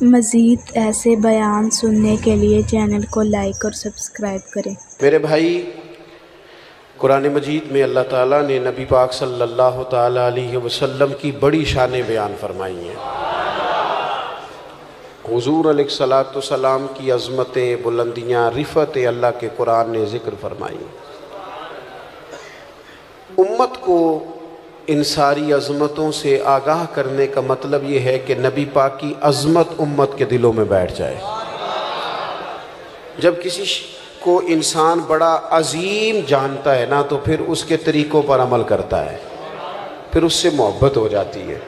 مزید ایسے بیان سننے کے لیے چینل کو لائک اور سبسکرائب کریں۔ میرے بھائی، قرآن مجید میں اللہ تعالیٰ نے نبی پاک صلی اللہ تعالیٰ علیہ وسلم کی بڑی شانیں بیان فرمائی ہیں۔ حضور علیہ الصلوۃ والسلام کی عظمتیں، بلندیاں، رفعتیں اللہ کے قرآن نے ذکر فرمائی ہیں۔ امت کو ان ساری عظمتوں سے آگاہ کرنے کا مطلب یہ ہے کہ نبی پاک کی عظمت امت کے دلوں میں بیٹھ جائے۔ جب کسی کو انسان بڑا عظیم جانتا ہے نا، تو پھر اس کے طریقوں پر عمل کرتا ہے، پھر اس سے محبت ہو جاتی ہے۔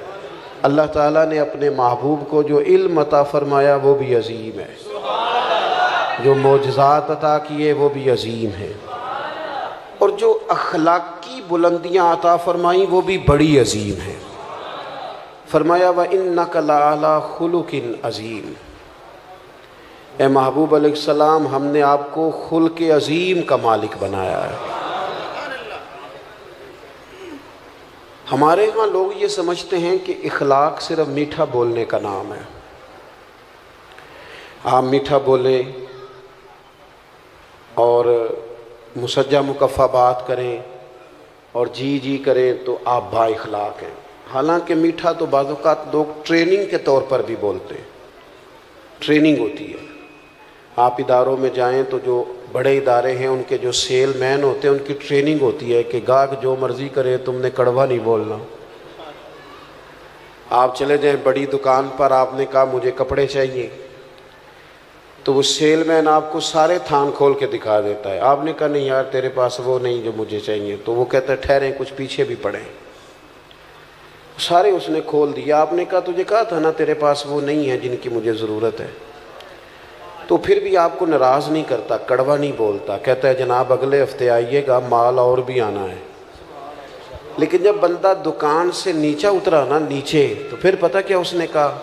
اللہ تعالیٰ نے اپنے محبوب کو جو علم عطا فرمایا وہ بھی عظیم ہے، جو معجزات عطا کیے وہ بھی عظیم ہے، اور جو اخلاقی بلندیاں عطا فرمائیں وہ بھی بڑی عظیم ہیں۔ فرمایا وَإِنَّكَ لَعَلَىٰ خُلُقٍ عَظِيمٍ، اے محبوب علیہ السلام، ہم نے آپ کو خلق عظیم کا مالک بنایا ہے۔ ہمارے ہاں لوگ یہ سمجھتے ہیں کہ اخلاق صرف میٹھا بولنے کا نام ہے۔ آپ میٹھا بولیں اور مسجع مکفہ بات کریں اور جی جی کریں تو آپ با اخلاق ہیں۔ حالانکہ میٹھا تو بعض اوقات لوگ ٹریننگ کے طور پر بھی بولتے ہیں، ٹریننگ ہوتی ہے۔ آپ اداروں میں جائیں تو جو بڑے ادارے ہیں ان کے جو سیل مین ہوتے ہیں ان کی ٹریننگ ہوتی ہے کہ گاہک جو مرضی کرے تم نے کڑوا نہیں بولنا۔ آپ چلے جائیں بڑی دکان پر، آپ نے کہا مجھے کپڑے چاہیے، تو وہ سیل مین آپ کو سارے تھان کھول کے دکھا دیتا ہے۔ آپ نے کہا نہیں یار تیرے پاس وہ نہیں جو مجھے چاہیے، تو وہ کہتا ہے ٹھہریں کچھ پیچھے بھی پڑیں، سارے اس نے کھول دیا۔ آپ نے کہا تجھے کہا تھا نا تیرے پاس وہ نہیں ہے جن کی مجھے ضرورت ہے، تو پھر بھی آپ کو ناراض نہیں کرتا، کڑوا نہیں بولتا، کہتا ہے جناب اگلے ہفتے آئیے گا، مال اور بھی آنا ہے۔ لیکن جب بندہ دکان سے نیچے اترا نا، نیچے، تو پھر پتہ کیا اس نے کہا؟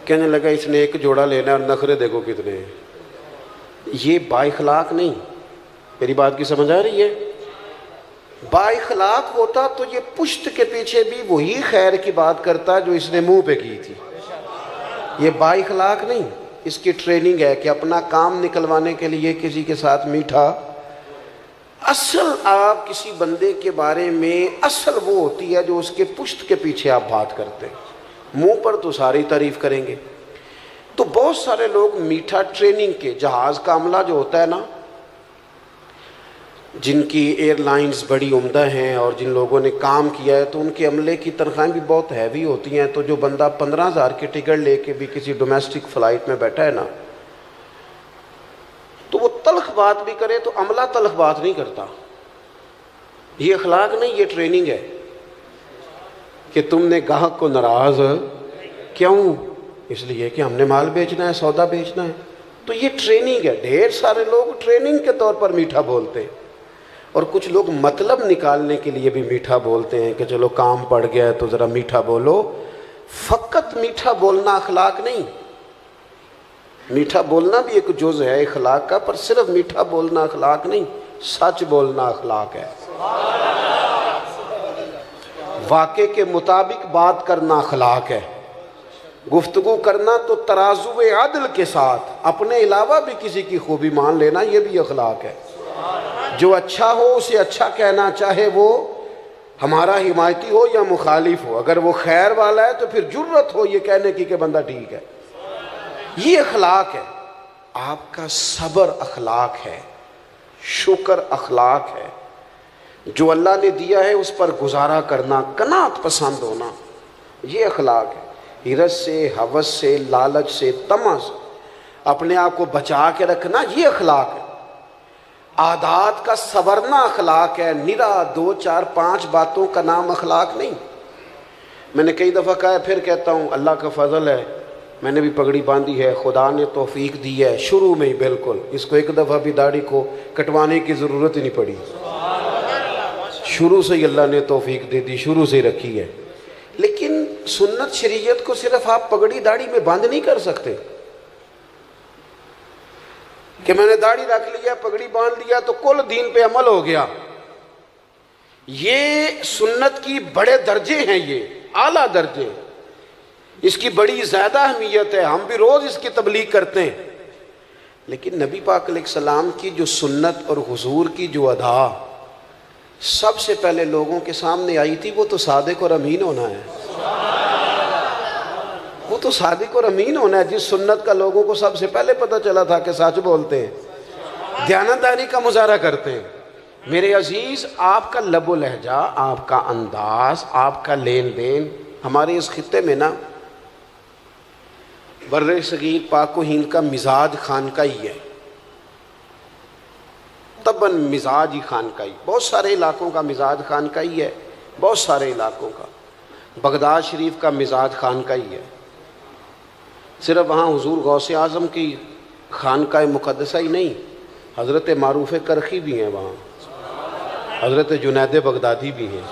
کہنے لگا اس نے ایک جوڑا لینا ہے اور نخرے دیکھو کتنے ہیں۔ یہ با اخلاق نہیں۔ میری بات کی سمجھ آ رہی ہے؟ با اخلاق ہوتا تو یہ پشت کے پیچھے بھی وہی خیر کی بات کرتا جو اس نے منہ پہ کی تھی۔ یہ با اخلاق نہیں، اس کی ٹریننگ ہے کہ اپنا کام نکلوانے کے لیے کسی کے ساتھ میٹھا۔ اصل آپ کسی بندے کے بارے میں اصل وہ ہوتی ہے جو اس کے پشت کے پیچھے آپ بات کرتے ہیں، منہ پر تو ساری تعریف کریں گے۔ تو بہت سارے لوگ میٹھا ٹریننگ کے، جہاز کا عملہ جو ہوتا ہے نا، جن کی ایئر لائنز بڑی عمدہ ہیں اور جن لوگوں نے کام کیا ہے تو ان کے عملے کی تنخواہیں بھی بہت ہیوی ہوتی ہیں، تو جو بندہ 15,000 کی ٹکٹ لے کے بھی کسی ڈومیسٹک فلائٹ میں بیٹھا ہے نا، تو وہ تلخ بات بھی کرے تو عملہ تلخ بات نہیں کرتا۔ یہ اخلاق نہیں، یہ ٹریننگ ہے کہ تم نے گاہک کو ناراض کیوں؟ اس لیے کہ ہم نے مال بیچنا ہے، سودا بیچنا ہے۔ تو یہ ٹریننگ ہے۔ ڈھیر سارے لوگ ٹریننگ کے طور پر میٹھا بولتے ہیں، اور کچھ لوگ مطلب نکالنے کے لیے بھی میٹھا بولتے ہیں کہ چلو کام پڑ گیا ہے تو ذرا میٹھا بولو۔ فقط میٹھا بولنا اخلاق نہیں، میٹھا بولنا بھی ایک جز ہے اخلاق کا، پر صرف میٹھا بولنا اخلاق نہیں، سچ بولنا اخلاق ہے۔ واقعے کے مطابق بات کرنا اخلاق ہے۔ گفتگو کرنا تو ترازو عدل کے ساتھ اپنے علاوہ بھی کسی کی خوبی مان لینا، یہ بھی اخلاق ہے۔ جو اچھا ہو اسے اچھا کہنا، چاہے وہ ہمارا حمایتی ہو یا مخالف ہو۔ اگر وہ خیر والا ہے تو پھر جرت ہو یہ کہنے کی کہ بندہ ٹھیک ہے۔ یہ اخلاق ہے۔ آپ کا صبر اخلاق ہے، شکر اخلاق ہے، جو اللہ نے دیا ہے اس پر گزارا کرنا، قناعت پسند ہونا، یہ اخلاق ہے۔ ہرس سے، ہوس سے، لالچ سے، طمع سے اپنے آپ کو بچا کے رکھنا، یہ اخلاق ہے۔ عادات کا سورنا اخلاق ہے، نرا 2 4 5 باتوں کا نام اخلاق نہیں۔ میں نے کئی دفعہ کہا ہے، پھر کہتا ہوں، اللہ کا فضل ہے، میں نے بھی پگڑی باندھی ہے، خدا نے توفیق دی ہے شروع میں ہی، بالکل اس کو ایک دفعہ بھی داڑھی کو کٹوانے کی ضرورت ہی نہیں پڑی، شروع سے ہی اللہ نے توفیق دے دی، شروع سے ہی رکھی ہے۔ لیکن سنت شریعت کو صرف آپ پگڑی داڑھی میں بند نہیں کر سکتے کہ میں نے داڑھی رکھ لیا، پگڑی باندھ لیا تو کل دین پہ عمل ہو گیا۔ یہ سنت کی بڑے درجے ہیں، یہ اعلیٰ درجے۔ اس کی بڑی زیادہ اہمیت ہے، ہم بھی روز اس کی تبلیغ کرتے ہیں، لیکن نبی پاک علیہ السلام کی جو سنت اور حضور کی جو ادا سب سے پہلے لوگوں کے سامنے آئی تھی، وہ تو صادق اور امین ہونا ہے۔ وہ تو صادق اور امین ہونا ہے، جس سنت کا لوگوں کو سب سے پہلے پتہ چلا تھا کہ سچ بولتے ہیں، دیانتداری کا مظاہرہ کرتے ہیں۔ میرے عزیز، آپ کا لب و لہجہ، آپ کا انداز، آپ کا لین دین ہمارے اس خطے میں نا بر صغیر پاک و ہند کا مزاج خانقاہی ہے، طبعاً مزاج ہی خانقاہی، بہت سارے علاقوں کا مزاج خانقاہی ہے، بہت سارے علاقوں کا، بغداد شریف کا مزاج خانقاہی ہے، صرف وہاں حضور غوث اعظم کی خانقاہ مقدسہ ہی نہیں، حضرت معروف کرخی بھی ہیں وہاں، حضرت جنید بغدادی بھی ہیں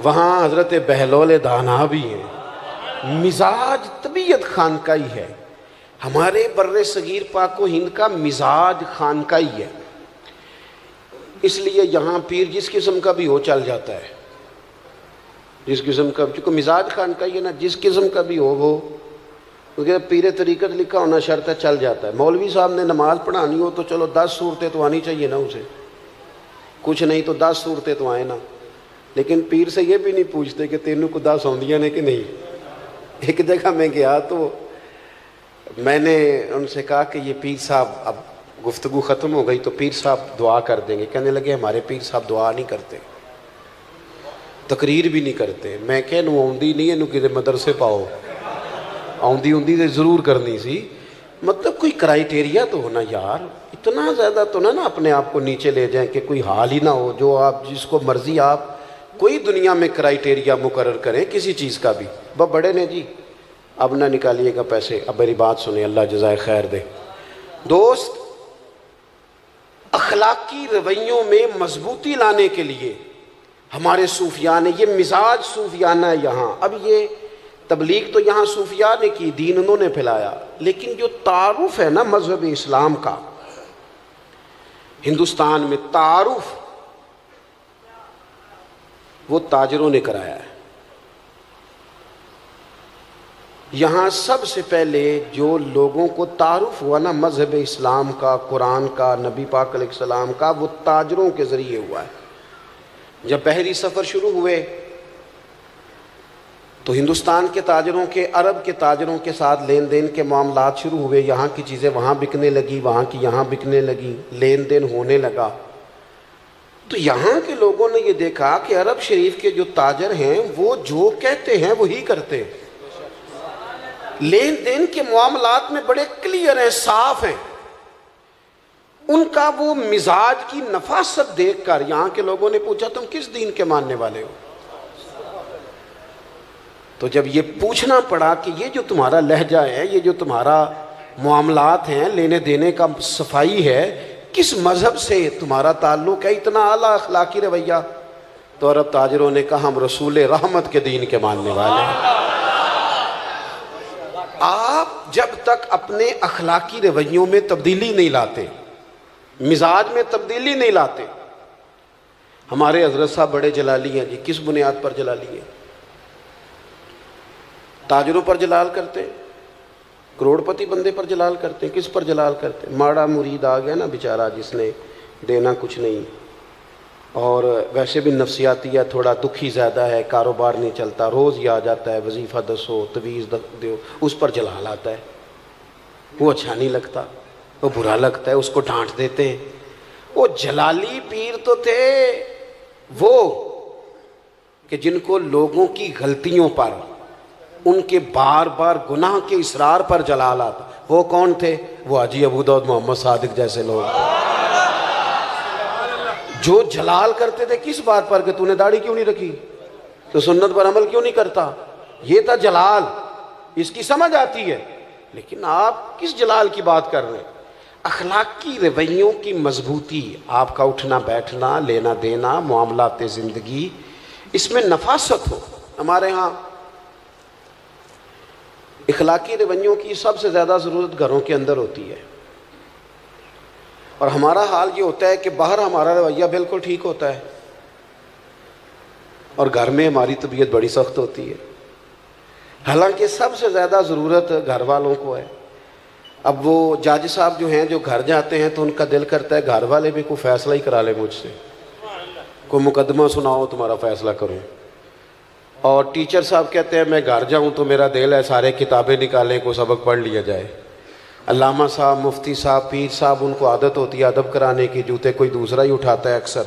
وہاں، حضرت بہلول دانا بھی ہیں۔ مزاج طبیعت خانقاہی ہے، ہمارے بر صغیر پاک و ہند کا مزاج خانقاہی ہے، اس لیے یہاں پیر جس قسم کا بھی ہو چل جاتا ہے، جس قسم کا، چونکہ مزاج خانقاہی ہے نا، جس قسم کا بھی ہو وہ، کیونکہ پیر طریقت لکھا ہونا شرط ہے، چل جاتا ہے۔ مولوی صاحب نے نماز پڑھانی ہو تو چلو 10 صورتیں تو آنی چاہیے نا اسے، کچھ نہیں تو 10 صورتیں تو آئیں نا، لیکن پیر سے یہ بھی نہیں پوچھتے کہ تینوں کو 10 آندیاں نے کہ نہیں۔ ایک جگہ میں گیا تو میں نے ان سے کہا کہ یہ پیر صاحب، اب گفتگو ختم ہو گئی تو پیر صاحب دعا کر دیں گے، کہنے لگے ہمارے پیر صاحب دعا نہیں کرتے، تقریر بھی نہیں کرتے۔ میں کہ نو آندی نہیں اینو کدے مدرسے پاؤ، آندی تو ضرور کرنی سی، مطلب کوئی کرائیٹیریا تو ہونا یار، اتنا زیادہ تو نہ اپنے آپ کو نیچے لے جائیں کہ کوئی حال ہی نہ ہو، جو آپ جس کو مرضی آپ کوئی دنیا میں کرائیٹیریا مقرر کریں کسی چیز کا بھی، بڑے نے جی اب نہ نکالیے گا پیسے، اب میری بات سنیں، اللہ جزائے خیر دے۔ دوست، اخلاقی رویوں میں مضبوطی لانے کے لیے ہمارے صوفیاء نے، یہ مزاج صوفیانہ ہے یہاں، اب یہ تبلیغ تو یہاں صوفیاء نے کی، دین انہوں نے پھیلایا، لیکن جو تعارف ہے نا مذہب اسلام کا ہندوستان میں، تعارف وہ تاجروں نے کرایا ہے۔ یہاں سب سے پہلے جو لوگوں کو تعارف ہوا نا مذہب اسلام کا، قرآن کا، نبی پاک علیہ السلام کا، وہ تاجروں کے ذریعے ہوا ہے۔ جب بحری سفر شروع ہوئے تو ہندوستان کے تاجروں کے، عرب کے تاجروں کے ساتھ لین دین کے معاملات شروع ہوئے، یہاں کی چیزیں وہاں بکنے لگی، وہاں کی یہاں بکنے لگی، لین دین ہونے لگا۔ تو یہاں کے لوگوں نے یہ دیکھا کہ عرب شریف کے جو تاجر ہیں وہ جو کہتے ہیں وہی کرتے ہیں، لین دین کے معاملات میں بڑے کلیئر ہیں، صاف ہیں، ان کا وہ مزاج کی نفاست دیکھ کر یہاں کے لوگوں نے پوچھا تم کس دین کے ماننے والے ہو؟ تو جب یہ پوچھنا پڑا کہ یہ جو تمہارا لہجہ ہے، یہ جو تمہارا معاملات ہیں، لینے دینے کا صفائی ہے، کس مذہب سے تمہارا تعلق ہے، اتنا اعلیٰ اخلاقی رویہ، تو عرب تاجروں نے کہا ہم رسول رحمت کے دین کے ماننے والے ہیں۔ آپ جب تک اپنے اخلاقی رویوں میں تبدیلی نہیں لاتے، مزاج میں تبدیلی نہیں لاتے، ہمارے حضرت صاحب بڑے جلالی ہیں جی، کس بنیاد پر جلالی ہیں؟ تاجروں پر جلال کرتے ہیں، کروڑ پتی بندے پر جلال کرتے ہیں، کس پر جلال کرتے ہیں؟ ماڑا مرید آ گیا نا بیچارہ، جس نے دینا کچھ نہیں، اور ویسے بھی نفسیاتی ہے، تھوڑا دکھی زیادہ ہے، کاروبار نہیں چلتا، روز ہی آ جاتا ہے، وظیفہ دسو، تویز دیو، اس پر جلال آتا ہے، وہ اچھا نہیں لگتا، وہ برا لگتا ہے، اس کو ڈانٹ دیتے ہیں۔ وہ جلالی پیر تو تھے وہ کہ جن کو لوگوں کی غلطیوں پر، ان کے بار بار گناہ کے اصرار پر جلال آتا۔ وہ کون تھے؟ وہ حاجی ابو داؤد محمد صادق جیسے لوگ، جو جلال کرتے تھے کس بات پر کہ تو نے داڑھی کیوں نہیں رکھی، تو سنت پر عمل کیوں نہیں کرتا، یہ تھا جلال، اس کی سمجھ آتی ہے۔ لیکن آپ کس جلال کی بات کر رہے ہیں؟ اخلاقی رویوں کی مضبوطی، آپ کا اٹھنا بیٹھنا، لینا دینا، معاملات زندگی، اس میں نفاست ہو۔ ہمارے ہاں اخلاقی رویوں کی سب سے زیادہ ضرورت گھروں کے اندر ہوتی ہے، اور ہمارا حال یہ ہوتا ہے کہ باہر ہمارا رویہ بالکل ٹھیک ہوتا ہے اور گھر میں ہماری طبیعت بڑی سخت ہوتی ہے۔ حالانکہ سب سے زیادہ ضرورت گھر والوں کو ہے۔ اب وہ جج صاحب جو ہیں جو گھر جاتے ہیں تو ان کا دل کرتا ہے گھر والے بھی کوئی فیصلہ ہی کرا لے مجھ سے، کوئی مقدمہ سناؤ تمہارا فیصلہ کروں۔ اور ٹیچر صاحب کہتے ہیں میں گھر جاؤں تو میرا دل ہے سارے کتابیں نکالیں کو سبق پڑھ لیا جائے۔ علامہ صاحب، مفتی صاحب، پیر صاحب، ان کو عادت ہوتی ہے ادب کرانے کی، جوتے کوئی دوسرا ہی اٹھاتا ہے اکثر،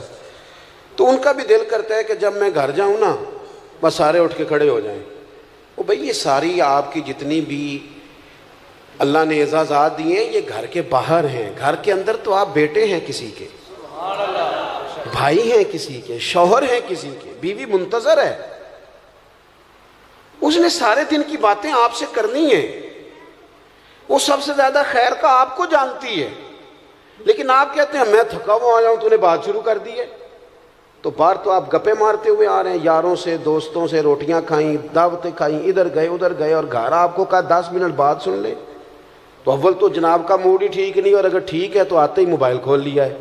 تو ان کا بھی دل کرتا ہے کہ جب میں گھر جاؤں نا بس سارے اٹھ کے کھڑے ہو جائیں۔ وہ بھئی یہ ساری آپ کی جتنی بھی اللہ نے اعزازات دیے ہیں یہ گھر کے باہر ہیں، گھر کے اندر تو آپ بیٹے ہیں کسی کے، بھائی ہیں کسی کے، شوہر ہیں کسی کے، بیوی منتظر ہے، اس نے سارے دن کی باتیں آپ سے کرنی ہیں، وہ سب سے زیادہ خیر کا آپ کو جانتی ہے، لیکن آپ کہتے ہیں میں تھکا ہوا آیا ہوں تو نے بات شروع کر دی ہے۔ تو باہر تو آپ گپے مارتے ہوئے آ رہے ہیں، یاروں سے دوستوں سے روٹیاں کھائیں، دعوتیں کھائیں، ادھر گئے اور گھر آپ کو کہا 10 منٹ بعد سن لیں، تو اول تو جناب کا موڈ ہی ٹھیک نہیں، اور اگر ٹھیک ہے تو آتے ہی موبائل کھول لیا ہے۔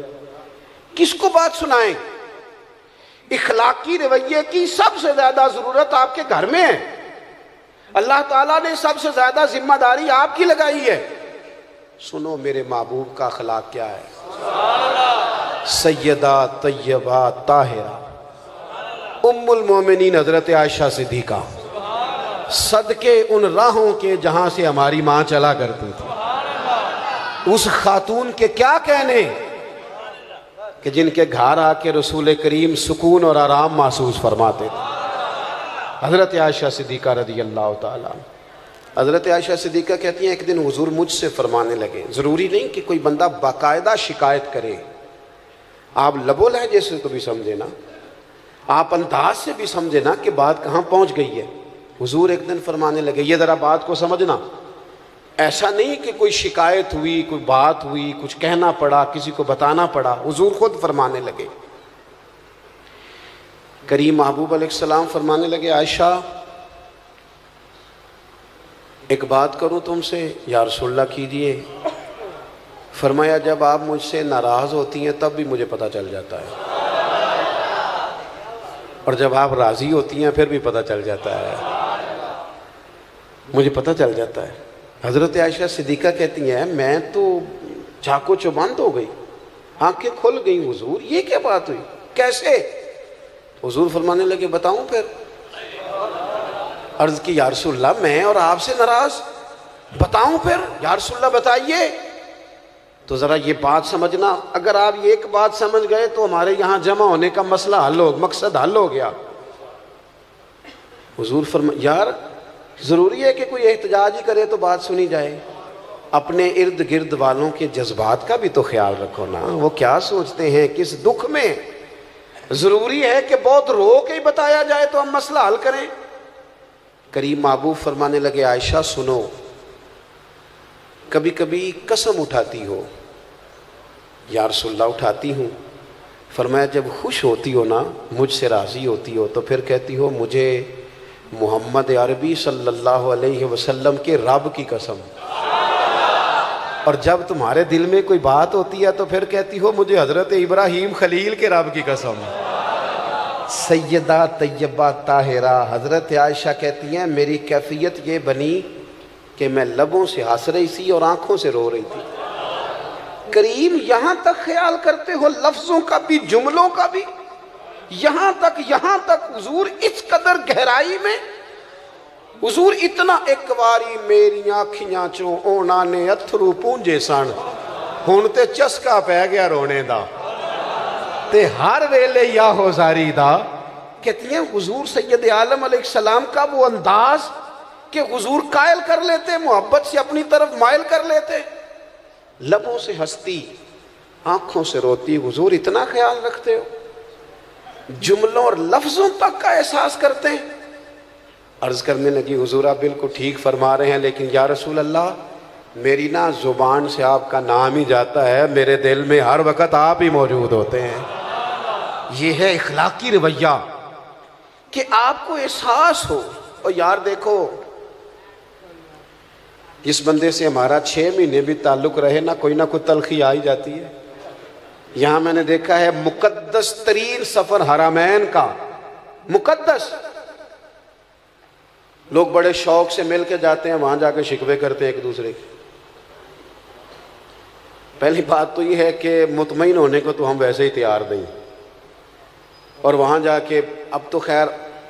کس کو بات سنائیں؟ اخلاقی رویے کی سب سے زیادہ ضرورت آپ کے گھر میں ہے۔ اللہ تعالیٰ نے سب سے زیادہ ذمہ داری آپ کی لگائی ہے۔ سنو میرے محبوب کا اخلاق کیا ہے، سیدہ طیبہ طاہرہ ام المومنین حضرت عائشہ صدیقہ، صدقے ان راہوں کے جہاں سے ہماری ماں چلا کرتی تھی، اس خاتون کے کیا کہنے کہ جن کے گھر آ کے رسول کریم سکون اور آرام محسوس فرماتے تھے۔ حضرت عائشہ صدیقہ رضی اللہ تعالیٰ، حضرت عائشہ صدیقہ کہتی ہیں ایک دن حضور مجھ سے فرمانے لگے، ضروری نہیں کہ کوئی بندہ باقاعدہ شکایت کرے، آپ لب و لہجے سے تو بھی سمجھے نا، آپ انداز سے بھی سمجھے نا کہ بات کہاں پہنچ گئی ہے۔ حضور ایک دن فرمانے لگے، یہ ذرا بات کو سمجھنا، ایسا نہیں کہ کوئی شکایت ہوئی، کوئی بات ہوئی، کچھ کہنا پڑا، کسی کو بتانا پڑا، حضور خود فرمانے لگے۔ کریم محبوب علیہ السلام فرمانے لگے، عائشہ ایک بات کروں تم سے؟ یا رسول اللہ کیجئے۔ فرمایا جب آپ مجھ سے ناراض ہوتی ہیں تب بھی مجھے پتہ چل جاتا ہے، اور جب آپ راضی ہوتی ہیں پھر بھی پتہ چل جاتا ہے، مجھے پتہ چل جاتا ہے۔ حضرت عائشہ صدیقہ کہتی ہیں میں تو چاقو چوبند ہو گئی، آنکھیں کھل گئیں، حضور یہ کیا بات ہوئی، کیسے؟ حضور فرمانے لگے بتاؤں پھر؟ عرض کی یا رسول اللہ میں اور آپ سے ناراض، بتاؤں پھر؟ یا رسول اللہ بتائیے۔ تو ذرا یہ بات سمجھنا، اگر آپ یہ ایک بات سمجھ گئے تو ہمارے یہاں جمع ہونے کا مسئلہ حل ہو، مقصد حل ہو گیا۔ حضور فرمایا یار ضروری ہے کہ کوئی احتجاج ہی کرے تو بات سنی جائے، اپنے ارد گرد والوں کے جذبات کا بھی تو خیال رکھو نا، وہ کیا سوچتے ہیں کس دکھ میں، ضروری ہے کہ بہت رو کے ہی بتایا جائے تو ہم مسئلہ حل کریں۔ کریم محبوب فرمانے لگے عائشہ سنو، کبھی کبھی قسم اٹھاتی ہو؟ یا رسول اللہ اٹھاتی ہوں۔ فرمایا جب خوش ہوتی ہو نا، مجھ سے راضی ہوتی ہو، تو پھر کہتی ہو مجھے محمد عربی صلی اللہ علیہ وسلم کے رب کی قسم، اور جب تمہارے دل میں کوئی بات ہوتی ہے تو پھر کہتی ہو مجھے حضرت ابراہیم خلیل کے رب کی قسم۔ سیدہ طیبہ طاہرہ حضرت عائشہ کہتی ہیں میری کیفیت یہ بنی کہ میں لبوں سے ہنس رہی تھی اور آنکھوں سے رو رہی تھی۔ کریم یہاں تک خیال کرتے ہو لفظوں کا بھی، جملوں کا بھی، یہاں تک حضور اس قدر گہرائی میں، حضور اتنا ایک واری میری آنکھیاں چوں اونا نے اتھرو پونجے سن، ہن تے چسکا پہ گیا رونے دا، تے ہر ویلے یا ہو زاری دا۔ کہتی ہیں حضور سید عالم علیہ السلام کا وہ انداز کہ حضور قائل کر لیتے، محبت سے اپنی طرف مائل کر لیتے، لبوں سے ہنستی آنکھوں سے روتی۔ حضور اتنا خیال رکھتے ہو، جملوں اور لفظوں تک کا احساس کرتے ہیں۔ عرض کرنے لگی حضور آپ بالکل ٹھیک فرما رہے ہیں، لیکن یا رسول اللہ میری نا زبان سے آپ کا نام ہی جاتا ہے، میرے دل میں ہر وقت آپ ہی موجود ہوتے ہیں۔ یہ ہے اخلاقی رویہ کہ آپ کو احساس ہو۔ اور یار دیکھو جس بندے سے ہمارا 6 مہینے بھی تعلق رہے نا، کوئی نہ کوئی تلخی آ ہی جاتی ہے۔ یہاں میں نے دیکھا ہے مقدس ترین سفر حرمین کا، مقدس لوگ بڑے شوق سے مل کے جاتے ہیں، وہاں جا کے شکوے کرتے ہیں ایک دوسرے کے۔ پہلی بات تو یہ ہے کہ مطمئن ہونے کو تو ہم ویسے ہی تیار نہیں، اور وہاں جا کے اب تو خیر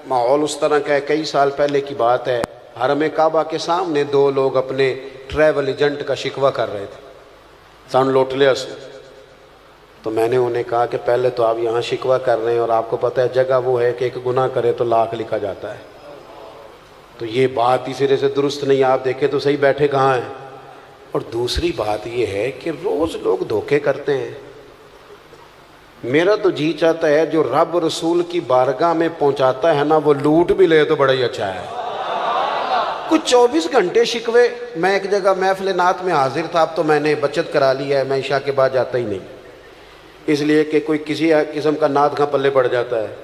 ماحول اس طرح کا ہے، کئی سال پہلے کی بات ہے، حرم کعبہ کے سامنے دو لوگ اپنے ٹریول ایجنٹ کا شکوہ کر رہے تھے، سان لوٹ لیا سو۔ تو میں نے انہیں کہا کہ پہلے تو آپ یہاں شکوہ کر رہے ہیں، اور آپ کو پتہ ہے جگہ وہ ہے کہ ایک گناہ کرے تو لاکھ لکھا جاتا ہے، تو یہ بات ہی سرے سے درست نہیں، آپ دیکھیں تو صحیح بیٹھے کہاں ہیں۔ اور دوسری بات یہ ہے کہ روز لوگ دھوکے کرتے ہیں۔ میرا تو جی چاہتا ہے جو رب رسول کی بارگاہ میں پہنچاتا ہے نا، وہ لوٹ بھی لے تو بڑا ہی اچھا ہے۔ کچھ 24 گھنٹے شکوے۔ میں ایک جگہ محفل نعت میں حاضر تھا، اب تو میں نے بچت کرا لی ہے، میں عشاء کے بعد جاتا ہی نہیں، اس لیے کہ کوئی کسی قسم کا نعت کا پلے پڑ جاتا ہے،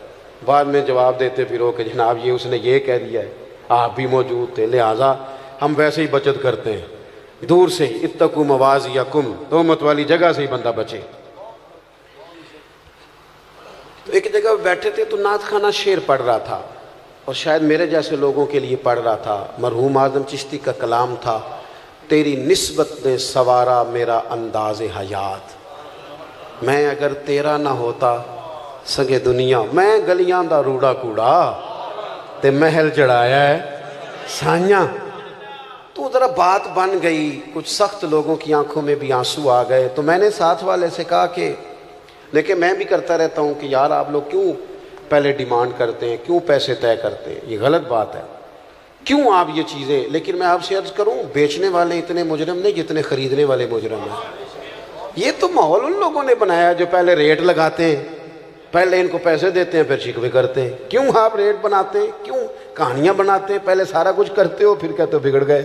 بعد میں جواب دیتے پھرو کہ جناب یہ اس نے یہ کہہ دیا ہے، آپ بھی موجود تھے، لہٰذا ہم ویسے ہی بچت کرتے ہیں، دور سے ہی اتقوا مواضعکم، تہمت والی جگہ سے ہی بندہ بچے۔ تو ایک جگہ بیٹھے تھے تو نعت خانہ شعر پڑھ رہا تھا، اور شاید میرے جیسے لوگوں کے لیے پڑھ رہا تھا، مرحوم اعظم چشتی کا کلام تھا، تیری نسبت نے سوارا میرا انداز حیات، میں اگر تیرا نہ ہوتا سگے دنیا، میں گلیاں دا روڑا کوڑا تے محل چڑھایا ہے سانیاں۔ تو ذرا بات بن گئی، کچھ سخت لوگوں کی آنکھوں میں بھی آنسو آ گئے، تو میں نے ساتھ والے سے کہا کہ لیکن میں بھی کرتا رہتا ہوں کہ یار آپ لوگ کیوں پہلے ڈیمانڈ کرتے ہیں، کیوں پیسے طے کرتے ہیں، یہ غلط بات ہے، کیوں آپ یہ چیزیں، لیکن میں آپ سے عرض کروں بیچنے والے اتنے مجرم نہیں جتنے خریدنے والے مجرم ہیں۔ یہ تو ماحول ان لوگوں نے بنایا جو پہلے ریٹ لگاتے ہیں، پہلے ان کو پیسے دیتے ہیں پھر شکوے کرتے ہیں، کیوں آپ ریٹ بناتے ہیں، کیوں کہانیاں بناتے ہیں، پہلے سارا کچھ کرتے ہو پھر کہتے ہو بگڑ گئے۔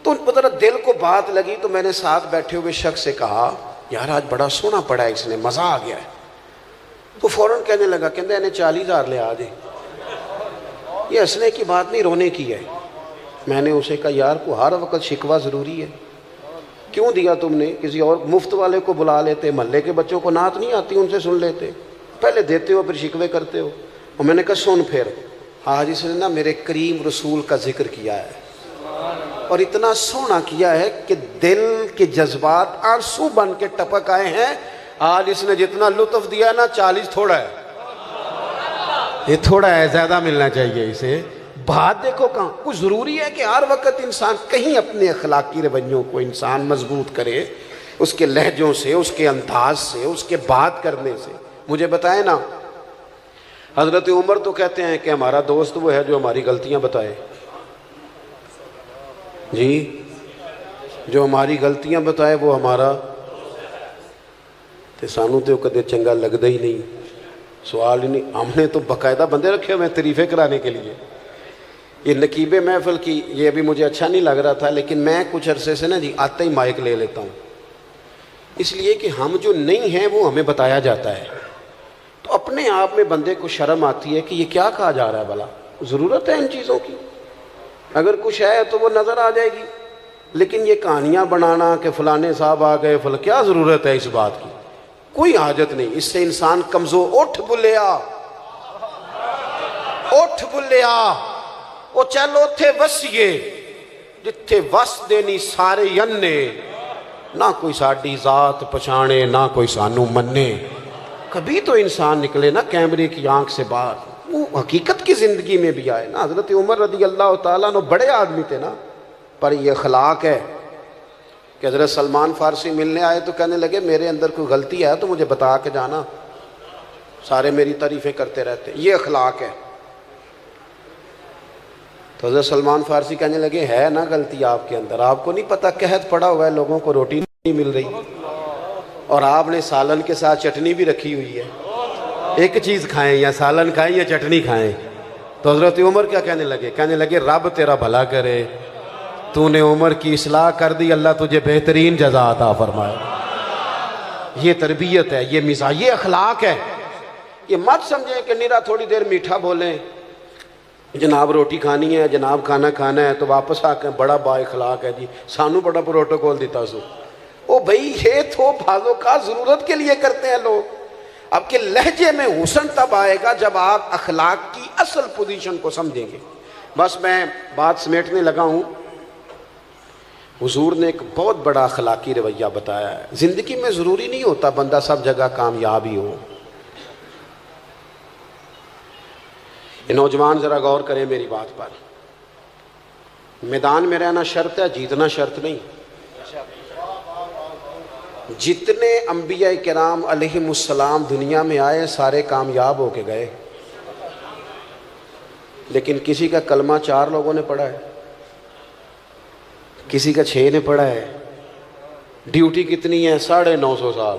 تو ذرا دل کو بات لگی، تو میں نے ساتھ بیٹھے ہوئے شخص سے کہا یار آج بڑا سونا پڑا ہے، اس نے مزہ آ گیا ہے۔ تو فوراً کہنے لگا، کہتے ہیں 40,000 لے آ جائے، یہ ہنسنے کی بات نہیں رونے کی ہے۔ میں نے اسے کہا یار کو ہر وقت شکوہ ضروری ہے، کیوں دیا تم نے، کسی اور مفت والے کو بلا لیتے، محلے کے بچوں کو نعت نہیں آتی ان سے سن لیتے، پہلے دیتے ہو پھر شکوے کرتے ہو۔ اور میں نے کہا سن پھر، آج اس نے نا میرے کریم رسول کا ذکر کیا ہے، اور اتنا سونا کیا ہے کہ دل کے جذبات آنسو بن کے ٹپک آئے ہیں۔ آج اس نے جتنا لطف دیا نا 40 تھوڑا ہے، یہ تھوڑا ہے، زیادہ ملنا چاہیے اسے۔ بات دیکھو کہاں، کچھ ضروری ہے کہ ہر وقت انسان کہیں اپنے اخلاقی رویوں کو انسان مضبوط کرے، اس کے لہجوں سے، اس کے انداز سے، اس کے بات کرنے سے۔ مجھے بتائیں نا، حضرت عمر تو کہتے ہیں کہ ہمارا دوست وہ ہے جو ہماری غلطیاں بتائے، جی جو ہماری غلطیاں بتائے وہ ہمارا، تے سانو تو کدے چنگا لگتا ہی نہیں، سوال ہی نہیں۔ ہم نے تو باقاعدہ بندے رکھے ہوئے تعریفیں کرانے کے لیے۔ یہ نقیب محفل کی یہ ابھی مجھے اچھا نہیں لگ رہا تھا، لیکن میں کچھ عرصے سے نا جی آتے ہی مائک لے لیتا ہوں، اس لیے کہ ہم جو نہیں ہیں وہ ہمیں بتایا جاتا ہے، تو اپنے آپ میں بندے کو شرم آتی ہے کہ یہ کیا کہا جا رہا ہے، بھلا ضرورت ہے ان چیزوں کی، اگر کچھ ہے تو وہ نظر آ جائے گی، لیکن یہ کہانیاں بنانا کہ فلانے صاحب آ گئے کیا ضرورت ہے اس بات کی، کوئی حاجت نہیں، اس سے انسان کمزور۔ اٹھ بلیا، اٹھ بلیا، او چلو تھے وسیے جتھے وس دینی سارے ینے، نہ کوئی ساڈی ذات پچھانے نہ کوئی سانو منے۔ کبھی تو انسان نکلے نا کیمرے کی آنکھ سے باہر، وہ حقیقت کی زندگی میں بھی آئے نا۔ حضرت عمر رضی اللہ تعالیٰ عنہ بڑے آدمی تھے نا، پر یہ اخلاق ہے کہ حضرت سلمان فارسی ملنے آئے تو کہنے لگے میرے اندر کوئی غلطی ہے تو مجھے بتا کے جانا، سارے میری تعریفیں کرتے رہتے، یہ اخلاق ہے۔ تو حضرت سلمان فارسی کہنے لگے ہے نا غلطی آپ کے اندر، آپ کو نہیں پتہ قحط پڑا ہوا ہے، لوگوں کو روٹی نہیں مل رہی، اور آپ نے سالن کے ساتھ چٹنی بھی رکھی ہوئی ہے، ایک چیز کھائیں یا سالن کھائیں یا چٹنی کھائیں۔ تو حضرت عمر کیا کہنے لگے رب تیرا بھلا کرے، تو نے عمر کی اصلاح کر دی، اللہ تجھے بہترین جزا عطا فرمائے۔ یہ تربیت ہے، یہ مزاج، یہ اخلاق ہے۔ یہ مت سمجھیں کہ نیرا تھوڑی دیر میٹھا بولیں، جناب روٹی کھانی ہے، جناب کھانا کھانا ہے، تو واپس آ کے بڑا با اخلاق ہے جی، سانو بڑا پروٹوکول دیتا سو۔ او بھائی یہ تو بعض اوقات ضرورت کے لیے کرتے ہیں لوگ۔ اب کے لہجے میں حسن تب آئے گا جب آپ اخلاق کی اصل پوزیشن کو سمجھیں گے۔ بس میں بات سمیٹنے لگا ہوں. حضور نے ایک بہت بڑا اخلاقی رویہ بتایا ہے. زندگی میں ضروری نہیں ہوتا بندہ سب جگہ کامیاب ہی ہو. یہ نوجوان ذرا غور کریں میری بات پر. میدان میں رہنا شرط ہے، جیتنا شرط نہیں. جتنے انبیاء کرام علیہم السلام دنیا میں آئے سارے کامیاب ہو کے گئے، لیکن کسی کا کلمہ 4 لوگوں نے پڑھا ہے، کسی کا 6 نے پڑھا ہے. ڈیوٹی کتنی ہے؟ 950 سال.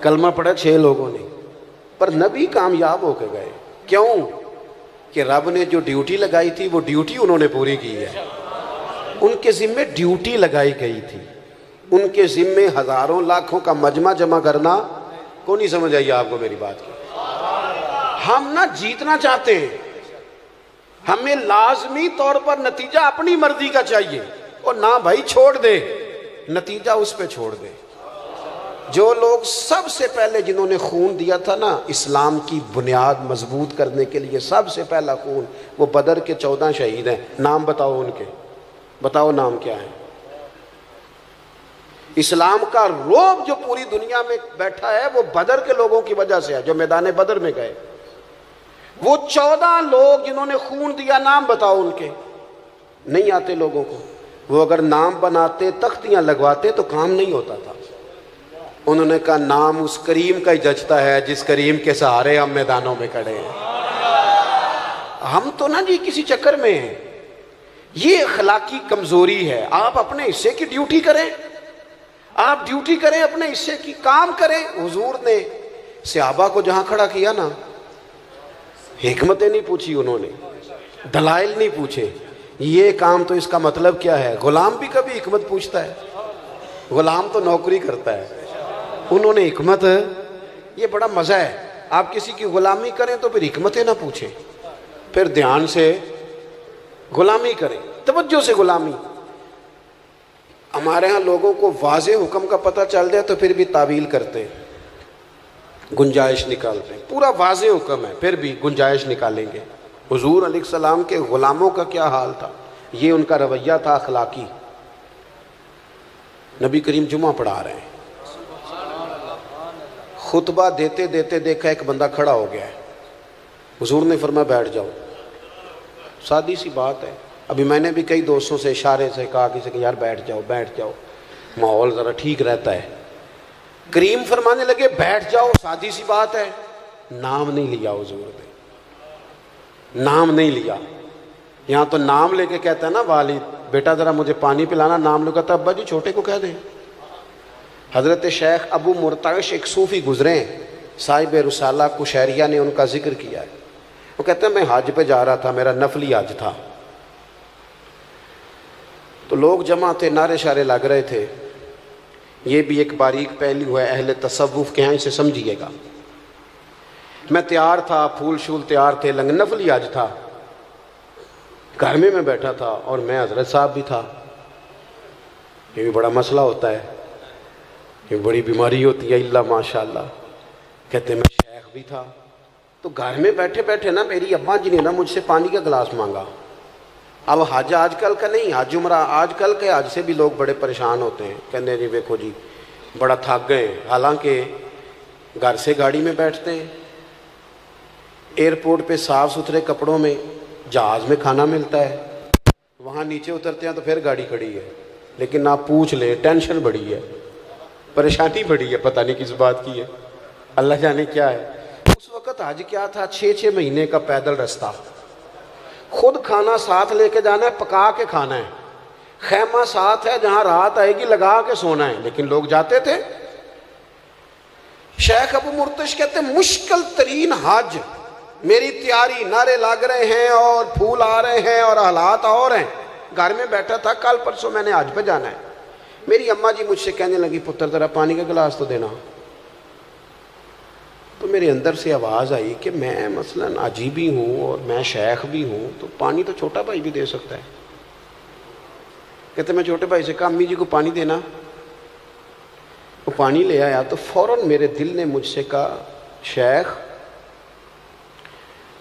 کلمہ پڑھا 6 لوگوں نے، پر نبی کامیاب ہو کے گئے. کیوں؟ کہ رب نے جو ڈیوٹی لگائی تھی وہ ڈیوٹی انہوں نے پوری کی ہے. ان کے ذمے ڈیوٹی لگائی گئی تھی، ان کے ذمے ہزاروں لاکھوں کا مجمع جمع کرنا. کو نہیں سمجھ آئی آپ کو میری بات کی؟ ہم نہ جیتنا چاہتے ہیں، ہمیں لازمی طور پر نتیجہ اپنی مرضی کا چاہیے. اور نہ بھائی چھوڑ دے، نتیجہ اس پہ چھوڑ دے. جو لوگ سب سے پہلے جنہوں نے خون دیا تھا نا اسلام کی بنیاد مضبوط کرنے کے لیے، سب سے پہلا خون، وہ بدر کے 14 شہید ہیں. نام بتاؤ ان کے، بتاؤ نام کیا ہے؟ اسلام کا رعب جو پوری دنیا میں بیٹھا ہے وہ بدر کے لوگوں کی وجہ سے ہے، جو میدان بدر میں گئے. وہ 14 لوگ جنہوں نے خون دیا، نام بتاؤ ان کے. نہیں آتے لوگوں کو. وہ اگر نام بناتے، تختیاں لگواتے تو کام نہیں ہوتا تھا. انہوں نے کہا نام اس کریم کا ہی جچتا ہے جس کریم کے سہارے ہم میدانوں میں کھڑے ہیں. ہم تو نا جی کسی چکر میں ہیں. یہ اخلاقی کمزوری ہے. آپ اپنے حصے کی ڈیوٹی کریں، آپ ڈیوٹی کریں، اپنے حصے کی کام کریں. حضور نے صحابہ کو جہاں کھڑا کیا نا، حکمتیں نہیں پوچھی انہوں نے، دلائل نہیں پوچھے. یہ کام تو اس کا مطلب کیا ہے؟ غلام بھی کبھی حکمت پوچھتا ہے؟ غلام تو نوکری کرتا ہے. انہوں نے حکمت، یہ بڑا مزہ ہے. آپ کسی کی غلامی کریں تو پھر حکمتیں نہ پوچھیں، پھر دھیان سے غلامی کریں، توجہ سے غلامی. ہمارے ہاں لوگوں کو واضح حکم کا پتہ چل جائے تو پھر بھی تعویل کرتے ہیں، گنجائش نکالتے ہیں. پورا واضح حکم ہے پھر بھی گنجائش نکالیں گے. حضور علیہ السلام کے غلاموں کا کیا حال تھا؟ یہ ان کا رویہ تھا اخلاقی. نبی کریم جمعہ پڑھا رہے ہیں، خطبہ دیتے دیتے دیکھا ایک بندہ کھڑا ہو گیا ہے. حضور نے فرمایا بیٹھ جاؤ. سادی سی بات ہے. ابھی میں نے بھی کئی دوستوں سے اشارے سے کہا کسی کہ یار بیٹھ جاؤ بیٹھ جاؤ، ماحول ذرا ٹھیک رہتا ہے. کریم فرمانے لگے بیٹھ جاؤ. سادی سی بات ہے. نام نہیں لیا حضور نے، نام نہیں لیا. یہاں تو نام لے کے کہتا ہے نا والد بیٹا ذرا مجھے پانی پلانا، نام لے کہتا ابا جی چھوٹے کو کہہ دیں. حضرت شیخ ابو مرتعش ایک صوفی گزرے ہیں، صاحب رسالہ قشیریہ نے ان کا ذکر کیا ہے. وہ کہتے ہیں میں حج پہ جا رہا تھا، میرا نفلی حج تھا، تو لوگ جمع تھے، نعرے شارے لگ رہے تھے. یہ بھی ایک باریک پہلو ہے اہل تصوف کے ہاں، اسے سمجھیے گا. میں تیار تھا، پھول شول تیار تھے، نفلی حج تھا. گھر میں بیٹھا تھا اور میں حضرت صاحب بھی تھا. یہ بھی بڑا مسئلہ ہوتا ہے، یہ بڑی بیماری ہوتی ہے اللہ ماشاءاللہ. کہتے میں شیخ بھی تھا. تو گھر میں بیٹھے بیٹھے نا میری ابا جی نے نا مجھ سے پانی کا گلاس مانگا. اب حج آج کل کا نہیں، حج عمرہ آج کل کے حج سے بھی لوگ بڑے پریشان ہوتے ہیں، کہتے ہیں جی دیکھو جی بڑا تھک گئے. حالانکہ گھر سے گاڑی میں بیٹھتے ہیں، ایئرپورٹ پہ صاف ستھرے کپڑوں میں، جہاز میں کھانا ملتا ہے، وہاں نیچے اترتے ہیں تو پھر گاڑی کھڑی ہے. لیکن آپ پوچھ لیں ٹینشن بڑی ہے، پریشانی بڑی ہے، پتہ نہیں کس بات کی ہے، اللہ جانے کیا ہے. اس وقت حج کیا تھا، 6 مہینے کا پیدل رستہ، خود کھانا ساتھ لے کے جانا ہے، پکا کے کھانا ہے، خیمہ ساتھ ہے، جہاں رات آئے گی لگا کے سونا ہے. لیکن لوگ جاتے تھے. شیخ ابو مرتش کہتے ہیں مشکل ترین حج، میری تیاری، نعرے لگ رہے ہیں اور پھول آ رہے ہیں اور حالات اور ہیں. گھر میں بیٹھا تھا، کل پرسوں میں نے حج پہ جانا ہے. میری اماں جی مجھ سے کہنے لگی پتر ذرا پانی کا گلاس تو دینا. تو میرے اندر سے آواز آئی کہ میں مثلاً عجیبی ہوں اور میں شیخ بھی ہوں، تو پانی تو چھوٹا بھائی بھی دے سکتا ہے. کہتے میں چھوٹے بھائی سے کہا امی جی کو پانی دینا. وہ پانی لے آیا تو فوراً میرے دل نے مجھ سے کہا شیخ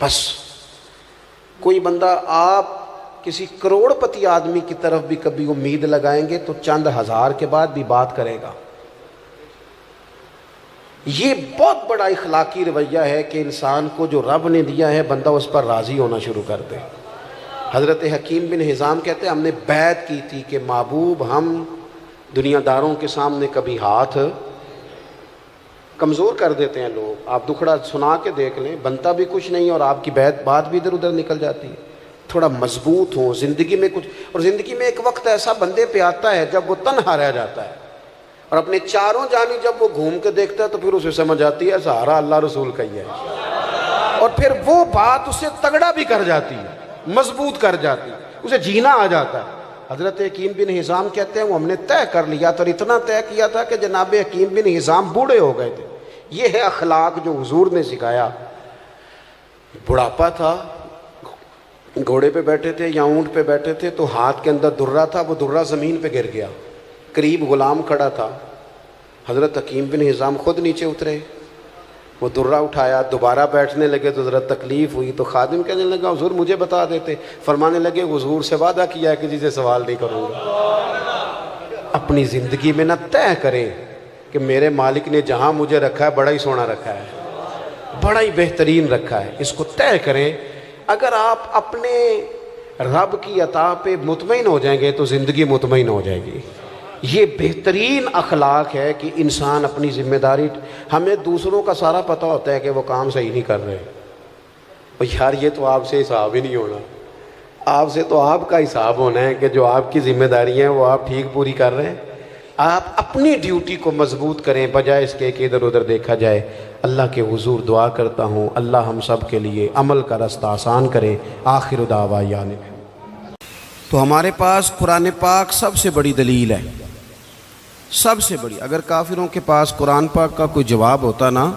بس کوئی بندہ آپ کسی کروڑپتی آدمی کی طرف بھی کبھی امید لگائیں گے تو چند ہزار کے بعد بھی بات کرے گا۔ یہ بہت بڑا اخلاقی رویہ ہے کہ انسان کو جو رب نے دیا ہے بندہ اس پر راضی ہونا شروع کر دے۔ حضرت حکیم بن حزام کہتے ہیں ہم نے بیعت کی تھی کہ محبوب ہم دنیا داروں کے سامنے کبھی ہاتھ کمزور کر دیتے ہیں لوگ، آپ دکھڑا سنا کے دیکھ لیں، بنتا بھی کچھ نہیں اور آپ کی بات بھی ادھر ادھر نکل جاتی ہے۔ تھوڑا مضبوط ہوں زندگی میں کچھ، اور زندگی میں ایک وقت ایسا بندے پہ آتا ہے جب وہ تنہا رہ جاتا ہے اور اپنے چاروں جانب جب وہ گھوم کے دیکھتا ہے تو پھر اسے سمجھ آتی ہے سہارا اللہ رسول کا ہی ہے، اور پھر وہ بات اسے تگڑا بھی کر جاتی ہے، مضبوط کر جاتی ہے، اسے جینا آ جاتا ہے۔ حضرت حکیم بن حزام کہتے ہیں وہ ہم نے طے کر لیا تھا اور اتنا طے کیا تھا کہ جناب حکیم بن حزام بوڑھے ہو گئے تھے۔ یہ ہے اخلاق جو حضور نے سکھایا۔ بڑھاپا تھا، گھوڑے پہ بیٹھے تھے یا اونٹ پہ بیٹھے تھے تو ہاتھ کے اندر درہ تھا، وہ درہ زمین پہ گر گیا، قریب غلام کھڑا تھا، حضرت حکیم بن حزام خود نیچے اترے، وہ درہ اٹھایا، دوبارہ بیٹھنے لگے تو ذرا تکلیف ہوئی تو خادم کہنے لگا حضور مجھے بتا دیتے، فرمانے لگے حضور سے وعدہ کیا ہے کہ کسی سے سوال نہیں کروں گا۔ اپنی زندگی میں نہ طے کریں کہ میرے مالک نے جہاں مجھے رکھا ہے بڑا ہی سونا رکھا ہے، بڑا ہی بہترین رکھا ہے، اس کو طے کریں۔ اگر آپ اپنے رب کی عطا پہ مطمئن ہو جائیں گے تو زندگی مطمئن ہو جائے گی۔ یہ بہترین اخلاق ہے کہ انسان اپنی ذمہ داری، ہمیں دوسروں کا سارا پتہ ہوتا ہے کہ وہ کام صحیح نہیں کر رہے، اور یار یہ تو آپ سے حساب ہی نہیں ہونا، آپ سے تو آپ کا حساب ہونا ہے کہ جو آپ کی ذمہ داری ہیں وہ آپ ٹھیک پوری کر رہے ہیں۔ آپ اپنی ڈیوٹی کو مضبوط کریں بجائے اس کے کہ ادھر ادھر دیکھا جائے۔ اللہ کے حضور دعا کرتا ہوں اللہ ہم سب کے لیے عمل کا رستہ آسان کرے۔ آخر دعوانا۔ تو ہمارے پاس قرآن پاک سب سے بڑی دلیل ہے، سب سے بڑی۔ اگر کافروں کے پاس قرآن پاک کا کوئی جواب ہوتا نا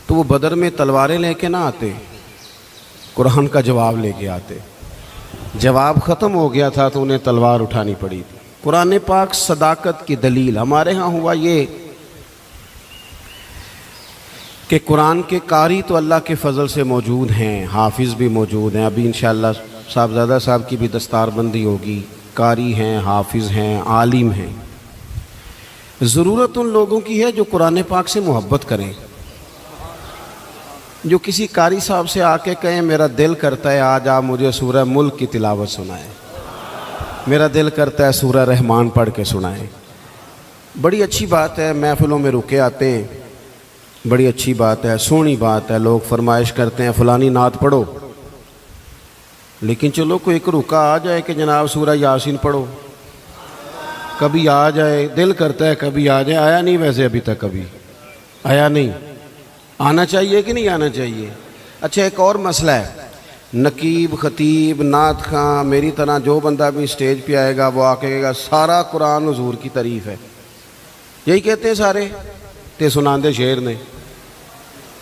تو وہ بدر میں تلواریں لے کے نہ آتے، قرآن کا جواب لے کے آتے۔ جواب ختم ہو گیا تھا تو انہیں تلوار اٹھانی پڑی تھی۔ قرآن پاک صداقت کی دلیل۔ ہمارے ہاں ہوا یہ کہ قرآن کے قاری تو اللہ کے فضل سے موجود ہیں، حافظ بھی موجود ہیں، ابھی انشاءاللہ صاحبزادہ صاحب کی بھی دستار بندی ہوگی، قاری ہیں، حافظ ہیں، عالم ہیں۔ ضرورت ان لوگوں کی ہے جو قرآن پاک سے محبت کریں، جو کسی قاری صاحب سے آ کے کہیں میرا دل کرتا ہے آج آپ مجھے سورہ ملک کی تلاوت سنائیں، میرا دل کرتا ہے سورہ رحمان پڑھ کے سنائیں۔ بڑی اچھی بات ہے، محفلوں میں رکے آتے ہیں، بڑی اچھی بات ہے، سونی بات ہے، لوگ فرمائش کرتے ہیں فلانی نعت پڑھو، لیکن چلو کوئی ایک رکا آ جائے کہ جناب سورہ یاسین پڑھو، کبھی آ جائے، دل کرتا ہے کبھی آ جائے۔ آیا نہیں ویسے ابھی تک، کبھی آیا نہیں، آنا چاہیے کہ نہیں آنا چاہیے؟ اچھا ایک اور مسئلہ ہے، نقیب، خطیب، نعت خواں، میری طرح جو بندہ بھی اسٹیج پہ آئے گا وہ آ کے کہے گا سارا قرآن حضور کی تعریف ہے، یہی کہتے ہیں سارے تے سناندے شعر نے،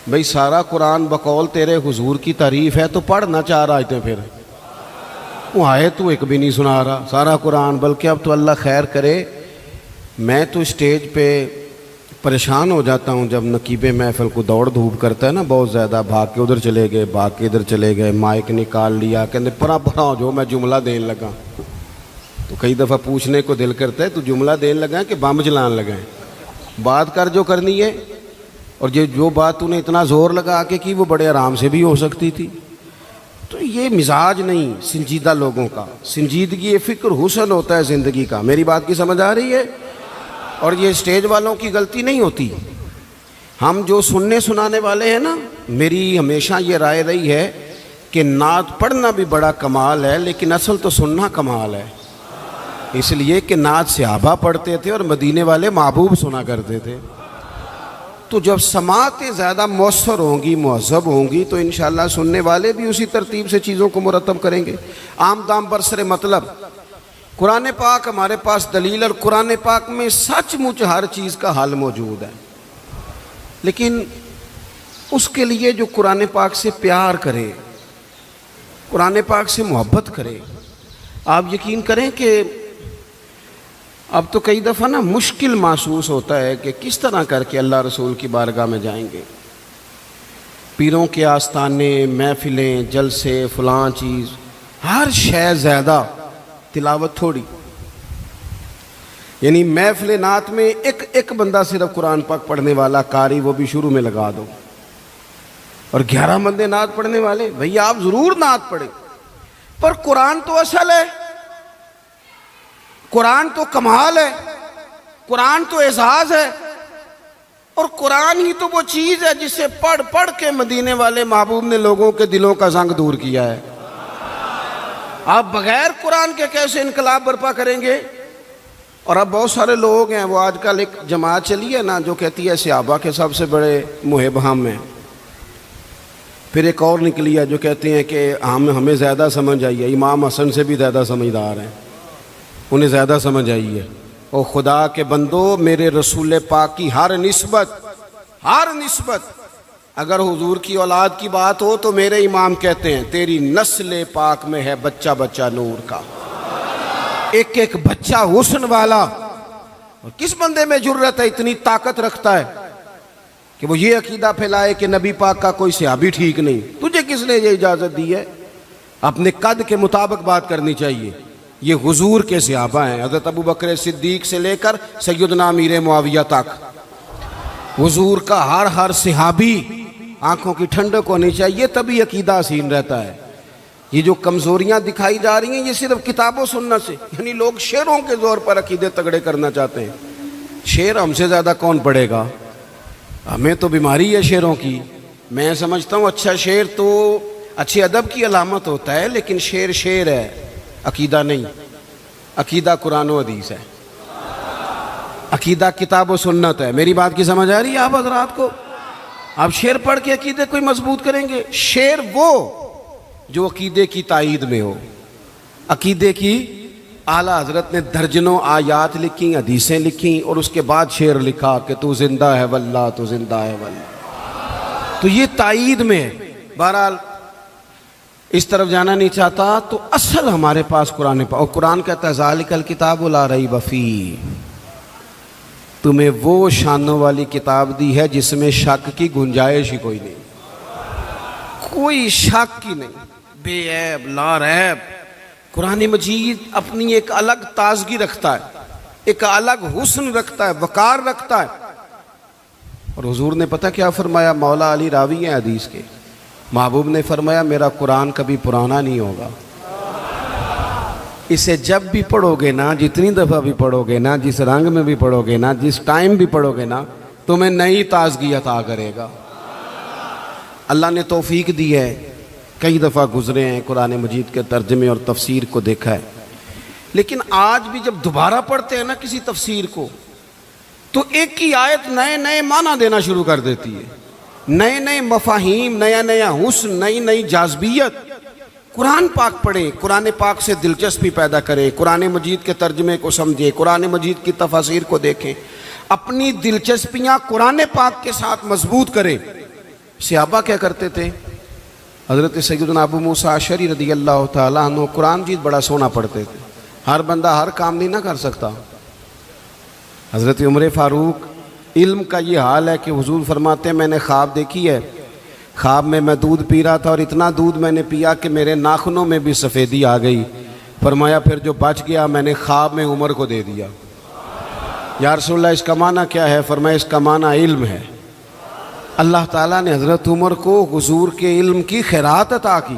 بھئی سارا قرآن بقول تیرے حضور کی تعریف ہے تو پڑھ نہ چار آیتیں، پھر وہ آئے تو ایک بھی نہیں سنا رہا سارا قرآن۔ بلکہ اب تو اللہ خیر کرے، میں تو اسٹیج پہ پریشان ہو جاتا ہوں جب نقیب محفل کو دوڑ دھوپ کرتا ہے نا بہت زیادہ، بھاگ کے ادھر چلے گئے، بھاگ کے ادھر چلے گئے، مائک نکال لیا، کہتے پرا ہو جو میں جملہ دین لگا، تو کئی دفعہ پوچھنے کو دل کرتا ہے تو جملہ دین لگا کہ بم جلان لگا ہے، بات کر جو کرنی ہے، اور جو بات تو نے اتنا زور لگا کے کی وہ بڑے آرام سے بھی ہو سکتی تھی۔ تو یہ مزاج نہیں سنجیدہ لوگوں کا، سنجیدگی فکر حسن ہوتا ہے زندگی کا۔ میری بات کی سمجھ آ رہی ہے؟ اور یہ اسٹیج والوں کی غلطی نہیں ہوتی، ہم جو سننے سنانے والے ہیں نا، میری ہمیشہ یہ رائے رہی ہے کہ نعت پڑھنا بھی بڑا کمال ہے لیکن اصل تو سننا کمال ہے، اس لیے کہ نعت صحابہ پڑھتے تھے اور مدینے والے محبوب سنا کرتے تھے۔ تو جب سماعتیں زیادہ مؤثر ہوں گی، مہذب ہوں گی، تو انشاءاللہ سننے والے بھی اسی ترتیب سے چیزوں کو مرتب کریں گے۔ عام دام برسر مطلب قرآن پاک ہمارے پاس دلیل، اور قرآن پاک میں سچ مچ ہر چیز کا حل موجود ہے، لیکن اس کے لیے جو قرآن پاک سے پیار کرے، قرآن پاک سے محبت کرے۔ آپ یقین کریں کہ اب تو کئی دفعہ نا مشکل محسوس ہوتا ہے کہ کس طرح کر کے اللہ رسول کی بارگاہ میں جائیں گے۔ پیروں کے آستانے، محفلیں، جلسے، فلاں چیز، ہر شے زیادہ، تلاوت تھوڑی. یعنی محفل نعت میں ایک بندہ صرف قرآن پاک پڑھنے والا قاری، وہ بھی شروع میں لگا دو، اور 11 بندے نعت پڑھنے والے. بھئی آپ ضرور نعت پڑھیں، پر قرآن تو اصل ہے، قرآن تو کمال ہے، قرآن تو اعزاز ہے، اور قرآن ہی تو وہ چیز ہے جسے پڑھ پڑھ کے مدینے والے محبوب نے لوگوں کے دلوں کا زنگ دور کیا ہے. آپ بغیر قرآن کے کیسے انقلاب برپا کریں گے؟ اور اب بہت سارے لوگ ہیں، وہ آج کل ایک جماعت چلی ہے نا جو کہتی ہے صحابہ کے سب سے بڑے محب ہم ہیں. پھر ایک اور نکلی ہے جو کہتے ہیں کہ ہمیں زیادہ سمجھ آئی ہے، امام حسن سے بھی زیادہ سمجھدار ہیں، انہیں زیادہ سمجھ آئی ہے. اور خدا کے بندو، میرے رسول پاک کی ہر نسبت اگر حضور کی اولاد کی بات ہو تو میرے امام کہتے ہیں تیری نسل پاک میں ہے بچہ بچہ نور کا، ایک ایک بچہ حسن والا. اور کس بندے میں جرت ہے، اتنی طاقت رکھتا ہے کہ وہ یہ عقیدہ پھیلائے کہ نبی پاک کا کوئی صحابی ٹھیک نہیں؟ تجھے کس نے یہ اجازت دی ہے؟ اپنے قد کے مطابق بات کرنی چاہیے. یہ حضور کے صحابہ ہیں، حضرت ابو بکر صدیق سے لے کر سیدنا امیر معاویہ تک. حضور کا ہر صحابی آنکھوں کی ٹھنڈک ہونی چاہیے، تبھی عقیدہ حسین رہتا ہے. یہ جو کمزوریاں دکھائی جا رہی ہیں یہ صرف کتابوں سننا سے، یعنی لوگ شعروں کے زور پر عقیدے تگڑے کرنا چاہتے ہیں. شعر ہم سے زیادہ کون پڑھے گا؟ ہمیں تو بیماری ہے شعروں کی. میں سمجھتا ہوں اچھا شعر تو اچھے ادب کی علامت ہوتا ہے، لیکن شعر ہے، عقیدہ نہیں. عقیدہ قرآن و حدیث ہے، عقیدہ کتاب و سنت ہے. میری بات کی سمجھ آ رہی ہے آپ حضرات کو؟ آپ شعر پڑھ کے عقیدے کوئی مضبوط کریں گے؟ شعر وہ جو عقیدے کی تائید میں ہو. عقیدے کی اعلیٰ حضرت نے درجنوں آیات لکھی، حدیثیں لکھی، اور اس کے بعد شعر لکھا کہ تو زندہ ہے واللہ، تو زندہ ہے واللہ. تو یہ تائید میں ہے. بہرحال اس طرف جانا نہیں چاہتا، تو اصل ہمارے پاس قرآن پاک، اور قرآن کہتا ہے ذالک الکتاب لا ریب فیہ، تمہیں وہ شانوں والی کتاب دی ہے جس میں شک کی گنجائش ہی کوئی نہیں، کوئی شک ہی نہیں، بے عیب لا ریب. قرآن مجید اپنی ایک الگ تازگی رکھتا ہے، ایک الگ حسن رکھتا ہے، وقار رکھتا ہے. اور حضور نے پتہ کیا فرمایا؟ مولا علی راوی ہیں حدیث کے، محبوب نے فرمایا میرا قرآن کبھی پرانا نہیں ہوگا، اسے جب بھی پڑھو گے نا، جتنی دفعہ بھی پڑھو گے نا، جس رنگ میں بھی پڑھو گے نا، جس ٹائم بھی پڑھو گے نا، تمہیں نئی تازگی عطا کرے گا. اللہ نے توفیق دی ہے، کئی دفعہ گزرے ہیں، قرآن مجید کے ترجمے اور تفسیر کو دیکھا ہے. لیکن آج بھی جب دوبارہ پڑھتے ہیں نا کسی تفسیر کو، تو ایک ہی آیت نئے معنی دینا شروع کر دیتی ہے، نئے مفاہیم، نیا حسن، نئی جاذبیت. قرآن پاک پڑھیں، قرآن پاک سے دلچسپی پیدا کریں، قرآن مجید کے ترجمے کو سمجھیں، قرآن مجید کی تفاسیر کو دیکھیں، اپنی دلچسپیاں قرآن پاک کے ساتھ مضبوط کریں. صحابہ کیا کرتے تھے؟ حضرت سیدنا ابو موسیٰ اشعری رضی اللہ تعالیٰ عنہ قرآن مجید بڑا سونا پڑھتے تھے. ہر بندہ ہر کام نہیں نہ کر سکتا. حضرت عمر فاروق، علم کا یہ حال ہے کہ حضور فرماتے ہیں میں نے خواب دیکھی ہے، خواب میں دودھ پی رہا تھا اور اتنا دودھ میں نے پیا کہ میرے ناخنوں میں بھی سفیدی آ گئی. فرمایا پھر جو بچ گیا میں نے خواب میں عمر کو دے دیا. یا رسول اللہ اس کا معنی کیا ہے؟ فرمایا اس کا معنی علم ہے. اللہ تعالیٰ نے حضرت عمر کو حضور کے علم کی خیرات عطا کی،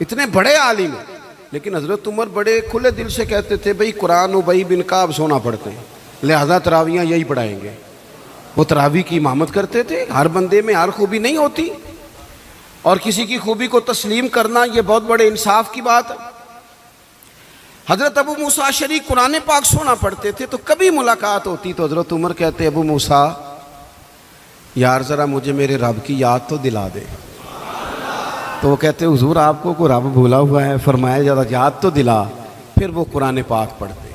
اتنے بڑے عالم ہیں. لیکن حضرت عمر بڑے کھلے دل سے کہتے تھے بھئی قرآن ابی بن کعب سونا پڑھتے ہیں، لہذا تراویاں یہی پڑھائیں گے. وہ تراوی کی امامت کرتے تھے. ہر بندے میں ہر خوبی نہیں ہوتی، اور کسی کی خوبی کو تسلیم کرنا یہ بہت بڑے انصاف کی بات ہے. حضرت ابو موسیٰ اشعری قرآن پاک سونا پڑھتے تھے، تو کبھی ملاقات ہوتی تو حضرت عمر کہتے ابو موسیٰ یار ذرا مجھے میرے رب کی یاد تو دلا دے. تو وہ کہتے حضور آپ کو کوئی رب بھولا ہوا ہے؟ فرمایا ذرا یاد تو دلا. پھر وہ قرآن پاک پڑھتے،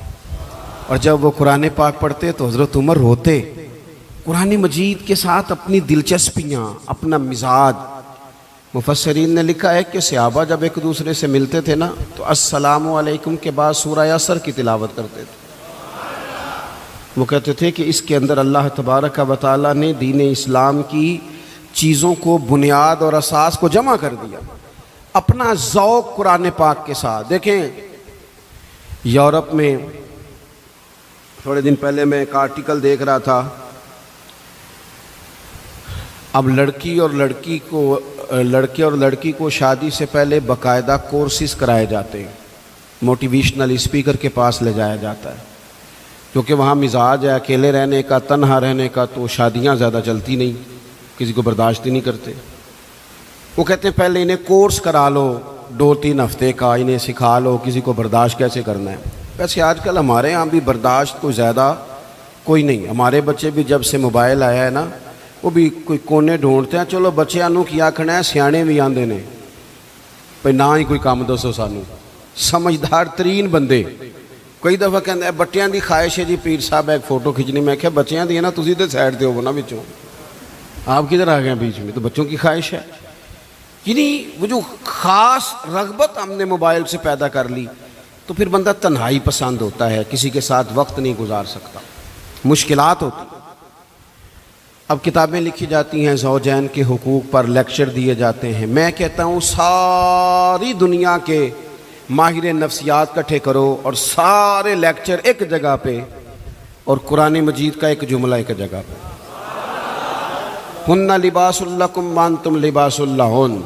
اور جب وہ قرآن پاک پڑھتے تو حضرت عمر روتے. قرآن مجید کے ساتھ اپنی دلچسپیاں، اپنا مزاج. مفسرین نے لکھا ہے کہ صحابہ جب ایک دوسرے سے ملتے تھے نا تو السلام علیکم کے بعد سورہ عصر کی تلاوت کرتے تھے. وہ کہتے تھے کہ اس کے اندر اللہ تبارک و تعالیٰ نے دین اسلام کی چیزوں کو، بنیاد اور اساس کو جمع کر دیا، اپنا ذوق قرآن پاک کے ساتھ۔ دیکھیں یورپ میں تھوڑے دن پہلے میں ایک آرٹیکل دیکھ رہا تھا، اب لڑکے اور لڑکی کو شادی سے پہلے باقاعدہ کورسز کرائے جاتے ہیں، موٹیویشنل اسپیکر کے پاس لے جایا جاتا ہے، کیونکہ وہاں مزاج ہے اکیلے رہنے کا، تنہا رہنے کا، تو شادیاں زیادہ چلتی نہیں، کسی کو برداشت ہی نہیں کرتے۔ وہ کہتے ہیں پہلے انہیں کورس کرا لو 2-3 ہفتے کا، انہیں سکھا لو کسی کو برداشت کیسے کرنا ہے۔ ویسے آج کل ہمارے ہاں بھی برداشت کوئی زیادہ کوئی نہیں، ہمارے بچے بھی جب سے موبائل آیا ہے نا، وہ بھی کوئی کونے ڈھونڈتے ہیں، چلو بچیاں نو کیا کھڑا ہے، سیانے بھی آندے نے بھئی نہ ہی کوئی کام دسو سانو، سمجھدار ترین بندے۔ کئی دفعہ کہتے ہیں بچیاں دی خواہش ہے جی پیر صاحب ایک فوٹو کھچنی، میں کہا بچیاں دی ہے نا، تسی تے سائڈ تے ہو نا بچوں، آپ کدھر آ گئے بیچ میں، تو بچوں کی خواہش ہے۔ یعنی وہ جو خاص رغبت ہم نے موبائل سے پیدا کر لی، تو پھر بندہ تنہائی پسند ہوتا ہے، کسی کے ساتھ وقت نہیں گزار سکتا، مشکلات ہوتی ہیں۔ اب کتابیں لکھی جاتی ہیں زوجین کے حقوق پر، لیکچر دیے جاتے ہیں۔ میں کہتا ہوں ساری دنیا کے ماہر نفسیات کٹھے کرو اور سارے لیکچر ایک جگہ پہ، اور قرآن مجید کا ایک جملہ ایک جگہ پہ، ہن لباس لکم وانتم لباس لہن۔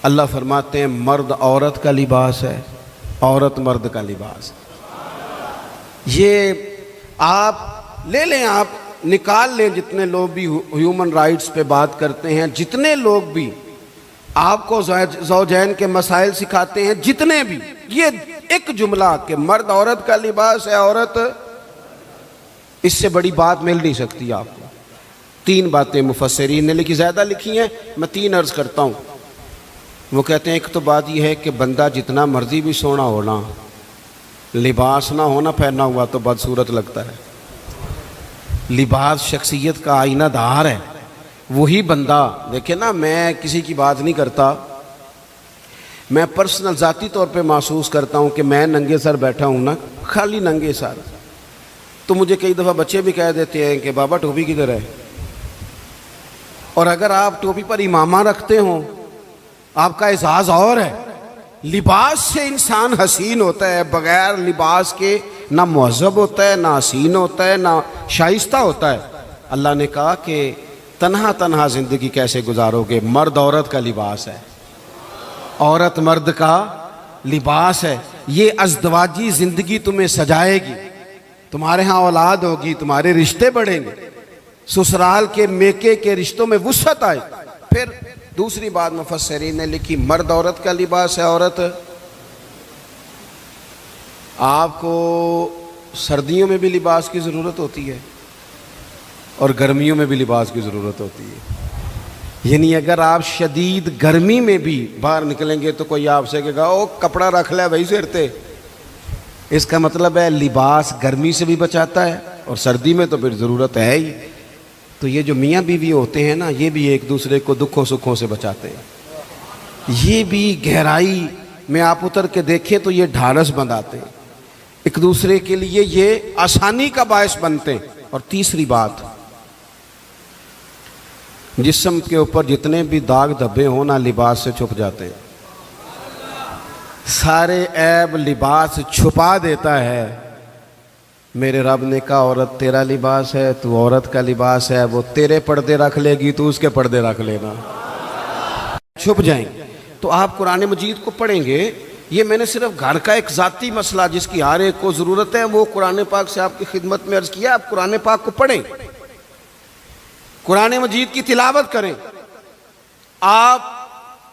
اللہ فرماتے ہیں مرد عورت کا لباس ہے، عورت مرد کا لباس ہے۔ یہ آپ لے لیں، آپ نکال لیں، جتنے لوگ بھی ہیومن رائٹس پہ بات کرتے ہیں، جتنے لوگ بھی آپ کو زوجین کے مسائل سکھاتے ہیں، جتنے بھی، یہ ایک جملہ کہ مرد عورت کا لباس ہے، عورت، اس سے بڑی بات مل نہیں سکتی آپ کو۔ 3 باتیں مفسرین نے لکھی، زیادہ لکھی ہیں، میں 3 عرض کرتا ہوں۔ وہ کہتے ہیں ایک تو بات یہ ہے کہ بندہ جتنا مرضی بھی سونا ہونا، لباس نہ ہونا پہنا ہوا تو بدصورت لگتا ہے۔ لباس شخصیت کا آئینہ دار ہے۔ وہی بندہ دیکھیں نا، میں کسی کی بات نہیں کرتا، میں پرسنل ذاتی طور پہ محسوس کرتا ہوں کہ میں ننگے سر بیٹھا ہوں نا، خالی ننگے سر، تو مجھے کئی دفعہ بچے بھی کہہ دیتے ہیں کہ بابا ٹوپی کدھر ہے؟ اور اگر آپ ٹوپی پر امامہ رکھتے ہوں، آپ کا اعزاز اور ہے۔ لباس سے انسان حسین ہوتا ہے، بغیر لباس کے نہ مہذب ہوتا ہے، نہ حسین ہوتا ہے، نہ شائستہ ہوتا ہے۔ اللہ نے کہا کہ تنہا تنہا زندگی کیسے گزارو گے؟ مرد عورت کا لباس ہے، عورت مرد کا لباس ہے۔ یہ ازدواجی زندگی تمہیں سجائے گی، تمہارے ہاں اولاد ہوگی، تمہارے رشتے بڑھیں گے، سسرال کے میکے کے رشتوں میں وسعت آئے۔ پھر دوسری بات مفسرین نے لکھی، مرد عورت کا لباس ہے، عورت، آپ کو سردیوں میں بھی لباس کی ضرورت ہوتی ہے اور گرمیوں میں بھی لباس کی ضرورت ہوتی ہے۔ یعنی اگر آپ شدید گرمی میں بھی باہر نکلیں گے تو کوئی آپ سے کہے گا او کپڑا رکھ لے وہی سرتے، اس کا مطلب ہے لباس گرمی سے بھی بچاتا ہے اور سردی میں تو پھر ضرورت ہے ہی۔ تو یہ جو میاں بیوی ہوتے ہیں نا، یہ بھی ایک دوسرے کو دکھوں سکھوں سے بچاتے ہیں۔ یہ بھی گہرائی میں آپ اتر کے دیکھیں تو یہ ڈھارس بندھاتے ہیں، ایک دوسرے کے لیے یہ آسانی کا باعث بنتے ہیں۔ اور تیسری بات، جسم کے اوپر جتنے بھی داغ دھبے ہوں نا، لباس سے چھپ جاتے ہیں۔ سارے عیب لباس چھپا دیتا ہے۔ میرے رب نے کہا عورت تیرا لباس ہے، تو عورت کا لباس ہے، وہ تیرے پردے رکھ لے گی، تو اس کے پردے رکھ لینا، چھپ جائیں گے۔ تو آپ قرآن مجید کو پڑھیں گے، یہ میں نے صرف گھر کا ایک ذاتی مسئلہ جس کی ہر ایک کو ضرورت ہے وہ قرآن پاک سے آپ کی خدمت میں عرض کیا۔ آپ قرآن پاک کو پڑھیں، قرآن مجید کی تلاوت کریں۔ آپ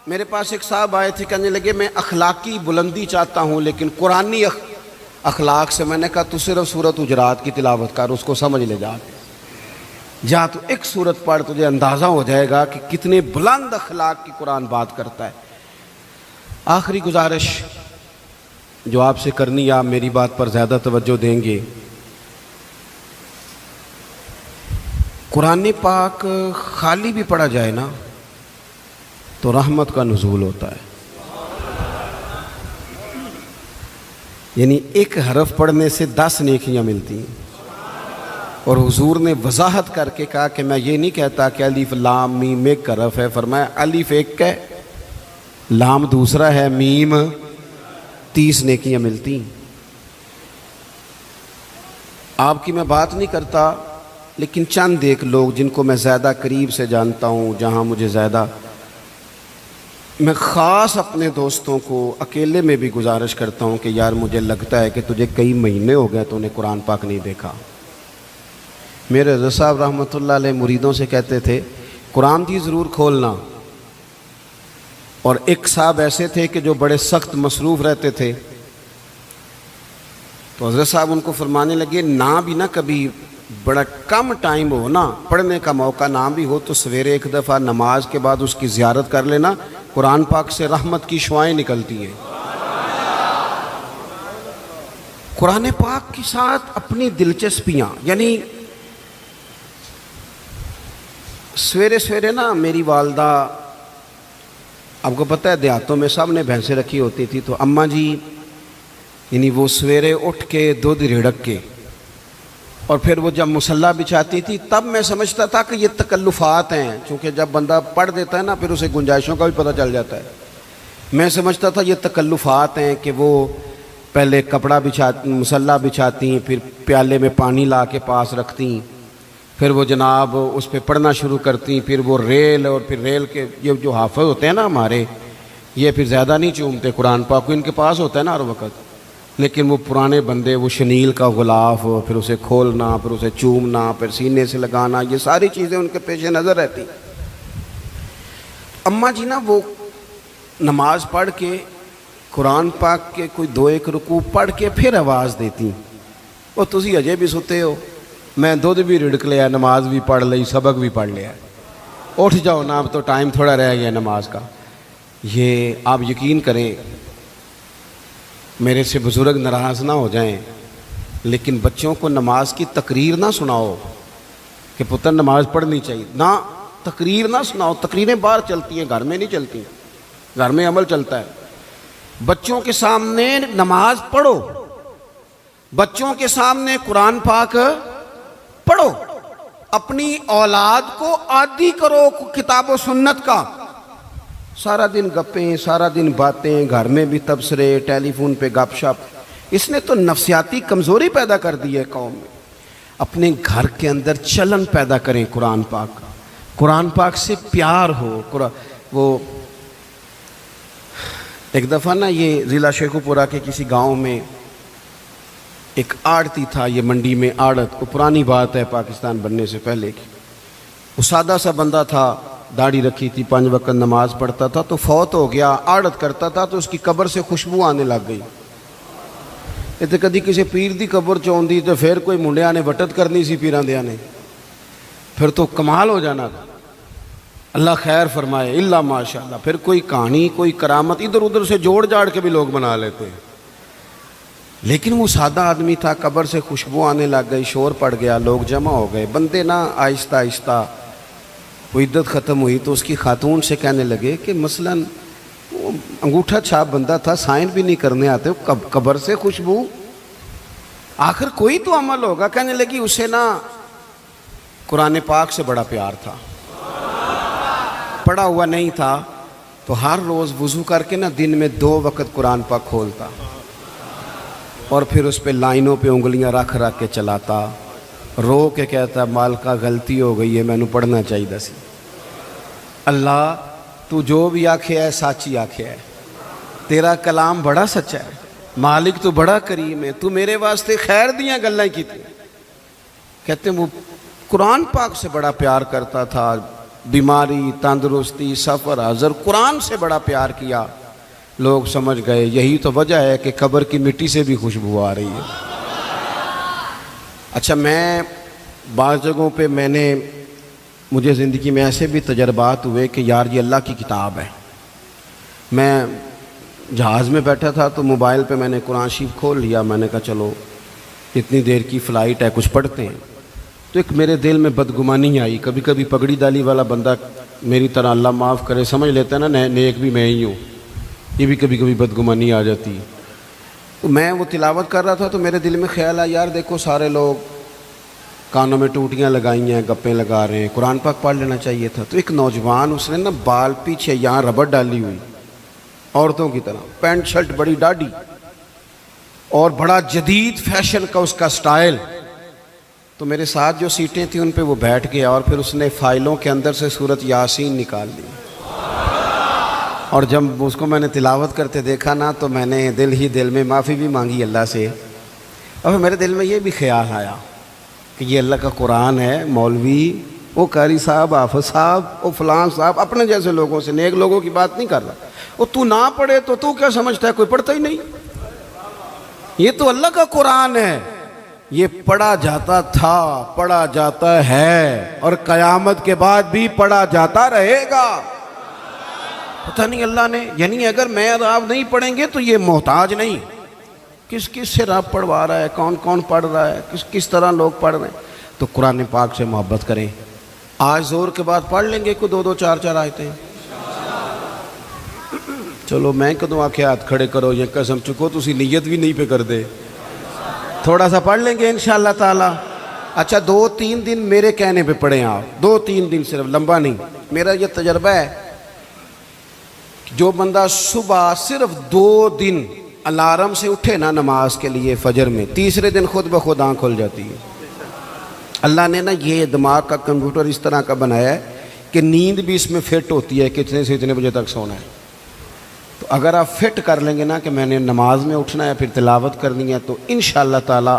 میرے پاس ایک صاحب آئے تھے، کہنے لگے میں اخلاقی بلندی چاہتا ہوں لیکن قرآنی اخلاق سے، میں نے کہا تو صرف سورۃ حجرات کی تلاوت کر، اس کو سمجھ لے جا تو ایک سورت پڑھ، تجھے اندازہ ہو جائے گا کہ کتنے بلند اخلاق کی قرآن بات کرتا ہے۔ آخری گزارش جو آپ سے کرنی، آپ میری بات پر زیادہ توجہ دیں گے۔ قرآن پاک خالی بھی پڑھا جائے نا تو رحمت کا نزول ہوتا ہے۔ یعنی ایک حرف پڑھنے سے 10 نیکیاں ملتی ہیں۔ اور حضور نے وضاحت کر کے کہا کہ میں یہ نہیں کہتا کہ الف لام میم ایک حرف ہے، فرمایا الف ایک ہے، لام دوسرا ہے، میم 30 نیکیاں ملتی ہیں۔ آپ کی میں بات نہیں کرتا، لیکن چند ایک لوگ جن کو میں زیادہ قریب سے جانتا ہوں، جہاں مجھے زیادہ، میں خاص اپنے دوستوں کو اکیلے میں بھی گزارش کرتا ہوں کہ یار مجھے لگتا ہے کہ تجھے کئی مہینے ہو گئے تو نے قرآن پاک نہیں دیکھا۔ میرے رضا صاحب رحمۃ اللہ علیہ مریدوں سے کہتے تھے قرآن دی ضرور کھولنا، اور ایک صاحب ایسے تھے کہ جو بڑے سخت مصروف رہتے تھے، تو حضرت صاحب ان کو فرمانے لگے نہ بھی نہ کبھی بڑا کم ٹائم ہو نا، پڑھنے کا موقع نہ بھی ہو، تو سویرے ایک دفعہ نماز کے بعد اس کی زیارت کر لینا، قرآن پاک سے رحمت کی شعائیں نکلتی ہیں۔ قرآن پاک کے ساتھ اپنی دلچسپیاں، یعنی سویرے سویرے نا میری والدہ، آپ کو پتہ ہے دیہاتوں میں سب نے بھینسیں رکھی ہوتی تھی، تو اماں جی یعنی وہ سویرے اٹھ کے دودھ رڑک کے اور پھر وہ جب مصلی بچھاتی تھی، تب میں سمجھتا تھا کہ یہ تکلفات ہیں، چونکہ جب بندہ پڑھ دیتا ہے نا پھر اسے گنجائشوں کا بھی پتہ چل جاتا ہے۔ میں سمجھتا تھا یہ تکلفات ہیں کہ وہ پہلے کپڑا مصلی بچھاتی، پھر پیالے میں پانی لا کے پاس رکھتی، پھر وہ جناب اس پہ پڑھنا شروع کرتی، پھر وہ ریل، اور پھر ریل کے یہ جو حافظ ہوتے ہیں نا ہمارے، یہ پھر زیادہ نہیں چومتے قرآن پاک کو، ان کے پاس ہوتا ہے نا ہر وقت، لیکن وہ پرانے بندے وہ شنیل کا غلاف، پھر اسے کھولنا، پھر اسے چومنا، پھر سینے سے لگانا، یہ ساری چیزیں ان کے پیش نظر رہتی۔ اماں جی نا وہ نماز پڑھ کے قرآن پاک کے کوئی 2-1 رکوع پڑھ کے پھر آواز دیتی، وہ تسی اجے بھی ستے ہو، میں دودھ بھی رڑک لیا، نماز بھی پڑھ لی، سبق بھی پڑھ لیا، اٹھ جاؤ نا، اب تو ٹائم تھوڑا رہ گیا نماز کا۔ یہ آپ یقین کریں، میرے سے بزرگ ناراض نہ ہو جائیں، لیکن بچوں کو نماز کی تقریر نہ سناؤ کہ پتر نماز پڑھنی چاہیے، نہ تقریر نہ سناؤ، تقریریں باہر چلتی ہیں، گھر میں نہیں چلتی، گھر میں عمل چلتا ہے۔ بچوں کے سامنے نماز پڑھو، بچوں کے سامنے قرآن پاک پڑھو، اپنی اولاد کو عادی کرو کتاب و سنت کا۔ سارا دن گپیں، سارا دن باتیں، گھر میں بھی تبصرے، ٹیلی فون پہ گپ شپ، اس نے تو نفسیاتی کمزوری پیدا کر دی ہے قوم میں۔ اپنے گھر کے اندر چلن پیدا کریں قرآن پاک کا، قرآن پاک سے پیار ہو۔ وہ ایک دفعہ نا یہ ضلع شیخو پورہ کے کسی گاؤں میں ایک آڑتی تھا، یہ منڈی میں آڑت، وہ پرانی بات ہے پاکستان بننے سے پہلے کی، وہ سادہ سا بندہ تھا، داڑھی رکھی تھی، 5 وقت نماز پڑھتا تھا، تو فوت ہو گیا، آڑت کرتا تھا تو اس کی قبر سے خوشبو آنے لگ گئی۔ یہ تو کدی کسی پیر دی قبر چوندی تو پھر کوئی منڈیاں نے وٹت کرنی سی پیراں دیاں نے، پھر تو کمال ہو جانا تھا، اللہ خیر فرمائے، اللہ ماشاءاللہ، پھر کوئی کہانی، کوئی کرامت ادھر ادھر سے جوڑ جاڑ کے بھی لوگ بنا لیتے ہیں۔ لیکن وہ سادہ آدمی تھا، قبر سے خوشبو آنے لگ گئی، شور پڑ گیا، لوگ جمع ہو گئے، بندے نا آہستہ آہستہ وہ عدت ختم ہوئی تو اس کی خاتون سے کہنے لگے کہ مثلاً وہ انگوٹھا چھاپ بندہ تھا، سائن بھی نہیں کرنے آتے، قبر سے خوشبو، آخر کوئی تو عمل ہوگا۔ کہنے لگی اسے نا قرآن پاک سے بڑا پیار تھا، پڑھا ہوا نہیں تھا، تو ہر روز وضو کر کے نا دن میں 2 وقت قرآن پاک کھولتا اور پھر اس پہ لائنوں پہ انگلیاں رکھ رکھ کے چلاتا، رو کے کہتا مالکا غلطی ہو گئی ہے، میں نے پڑھنا چاہیے سی، اللہ تو جو بھی آکھے ہے سچی آکھے ہے، تیرا کلام بڑا سچا ہے، مالک تو بڑا کریم ہے، تو میرے واسطے خیر دیاں گلیں کی تھی۔ کہتے ہیں وہ قرآن پاک سے بڑا پیار کرتا تھا، بیماری، تندرستی، سفر، حضر، قرآن سے بڑا پیار کیا۔ لوگ سمجھ گئے یہی تو وجہ ہے کہ قبر کی مٹی سے بھی خوشبو آ رہی ہے۔ اچھا، میں بعض جگہوں پہ مجھے زندگی میں ایسے بھی تجربات ہوئے کہ یار یہ اللہ کی کتاب ہے۔ میں جہاز میں بیٹھا تھا تو موبائل پہ میں نے قرآن شریف کھول لیا، میں نے کہا چلو اتنی دیر کی فلائٹ ہے کچھ پڑھتے ہیں، تو ایک میرے دل میں بدگمانی آئی۔ کبھی کبھی پگڑی دالی والا بندہ میری طرح اللہ معاف کرے سمجھ لیتا ہے نا نیک بھی میں ہی ہوں، یہ بھی کبھی کبھی بدگمانی آ جاتی ہے۔ تو میں وہ تلاوت کر رہا تھا تو میرے دل میں خیال آیا یار دیکھو سارے لوگ کانوں میں ٹوٹیاں لگائی ہیں، گپیں لگا رہے ہیں، قرآن پاک پڑھ لینا چاہیے تھا۔ تو ایک نوجوان، اس نے نا بال پیچھے یہاں ربڑ ڈالی ہوئی، عورتوں کی طرح، پینٹ شرٹ بڑی ڈاڑھی، اور بڑا جدید فیشن کا اس کا سٹائل۔ تو میرے ساتھ جو سیٹیں تھیں ان پہ وہ بیٹھ گیا، اور پھر اس نے فائلوں کے اندر سے سورۃ یاسین نکال لی، اور جب اس کو میں نے تلاوت کرتے دیکھا نا تو میں نے دل ہی دل میں معافی بھی مانگی اللہ سے، اور میرے دل میں یہ بھی خیال آیا کہ یہ اللہ کا قرآن ہے، مولوی وہ قاری صاحب، حافظ صاحب، وہ فلان صاحب، اپنے جیسے لوگوں سے، نیک لوگوں کی بات نہیں کر رہا، وہ تو نہ پڑھے تو تو کیا سمجھتا ہے، کوئی پڑھتا ہی نہیں، یہ تو اللہ کا قرآن ہے، یہ پڑھا جاتا تھا، پڑھا جاتا ہے، اور قیامت کے بعد بھی پڑھا جاتا رہے گا۔ پتہ نہیں اللہ نے، یعنی اگر میں اور آپ نہیں پڑھیں گے تو یہ محتاج نہیں، کس کس سے رب پڑھوا رہا ہے، کون کون پڑھ رہا ہے، کس طرح لوگ پڑھ رہے ہیں۔ تو قرآن پاک سے محبت کریں۔ آج زور کے بعد پڑھ لیں گے کوئی 2 2 4 4 آیتیں؟ چلو میں کدوں آکھے ہاتھ کھڑے کرو یا قسم چکو، تسی نیت بھی نہیں پہ کر دے، تھوڑا سا پڑھ لیں گے انشاءاللہ تعالی۔ اچھا 2 3 دن میرے کہنے پہ پڑھیں آپ، 2 3 دن، صرف لمبا نہیں۔ میرا یہ تجربہ ہے، جو بندہ صبح صرف 2 دن الارم سے اٹھے نا نماز کے لیے فجر میں، تیسرے دن خود بخود آنکھ کھل جاتی ہے۔ اللہ نے نا یہ دماغ کا کمپیوٹر اس طرح کا بنایا ہے کہ نیند بھی اس میں فٹ ہوتی ہے، کتنے سے اتنے بجے تک سونا ہے۔ تو اگر آپ فٹ کر لیں گے نا کہ میں نے نماز میں اٹھنا ہے، پھر تلاوت کرنی ہے، تو انشاءاللہ تعالی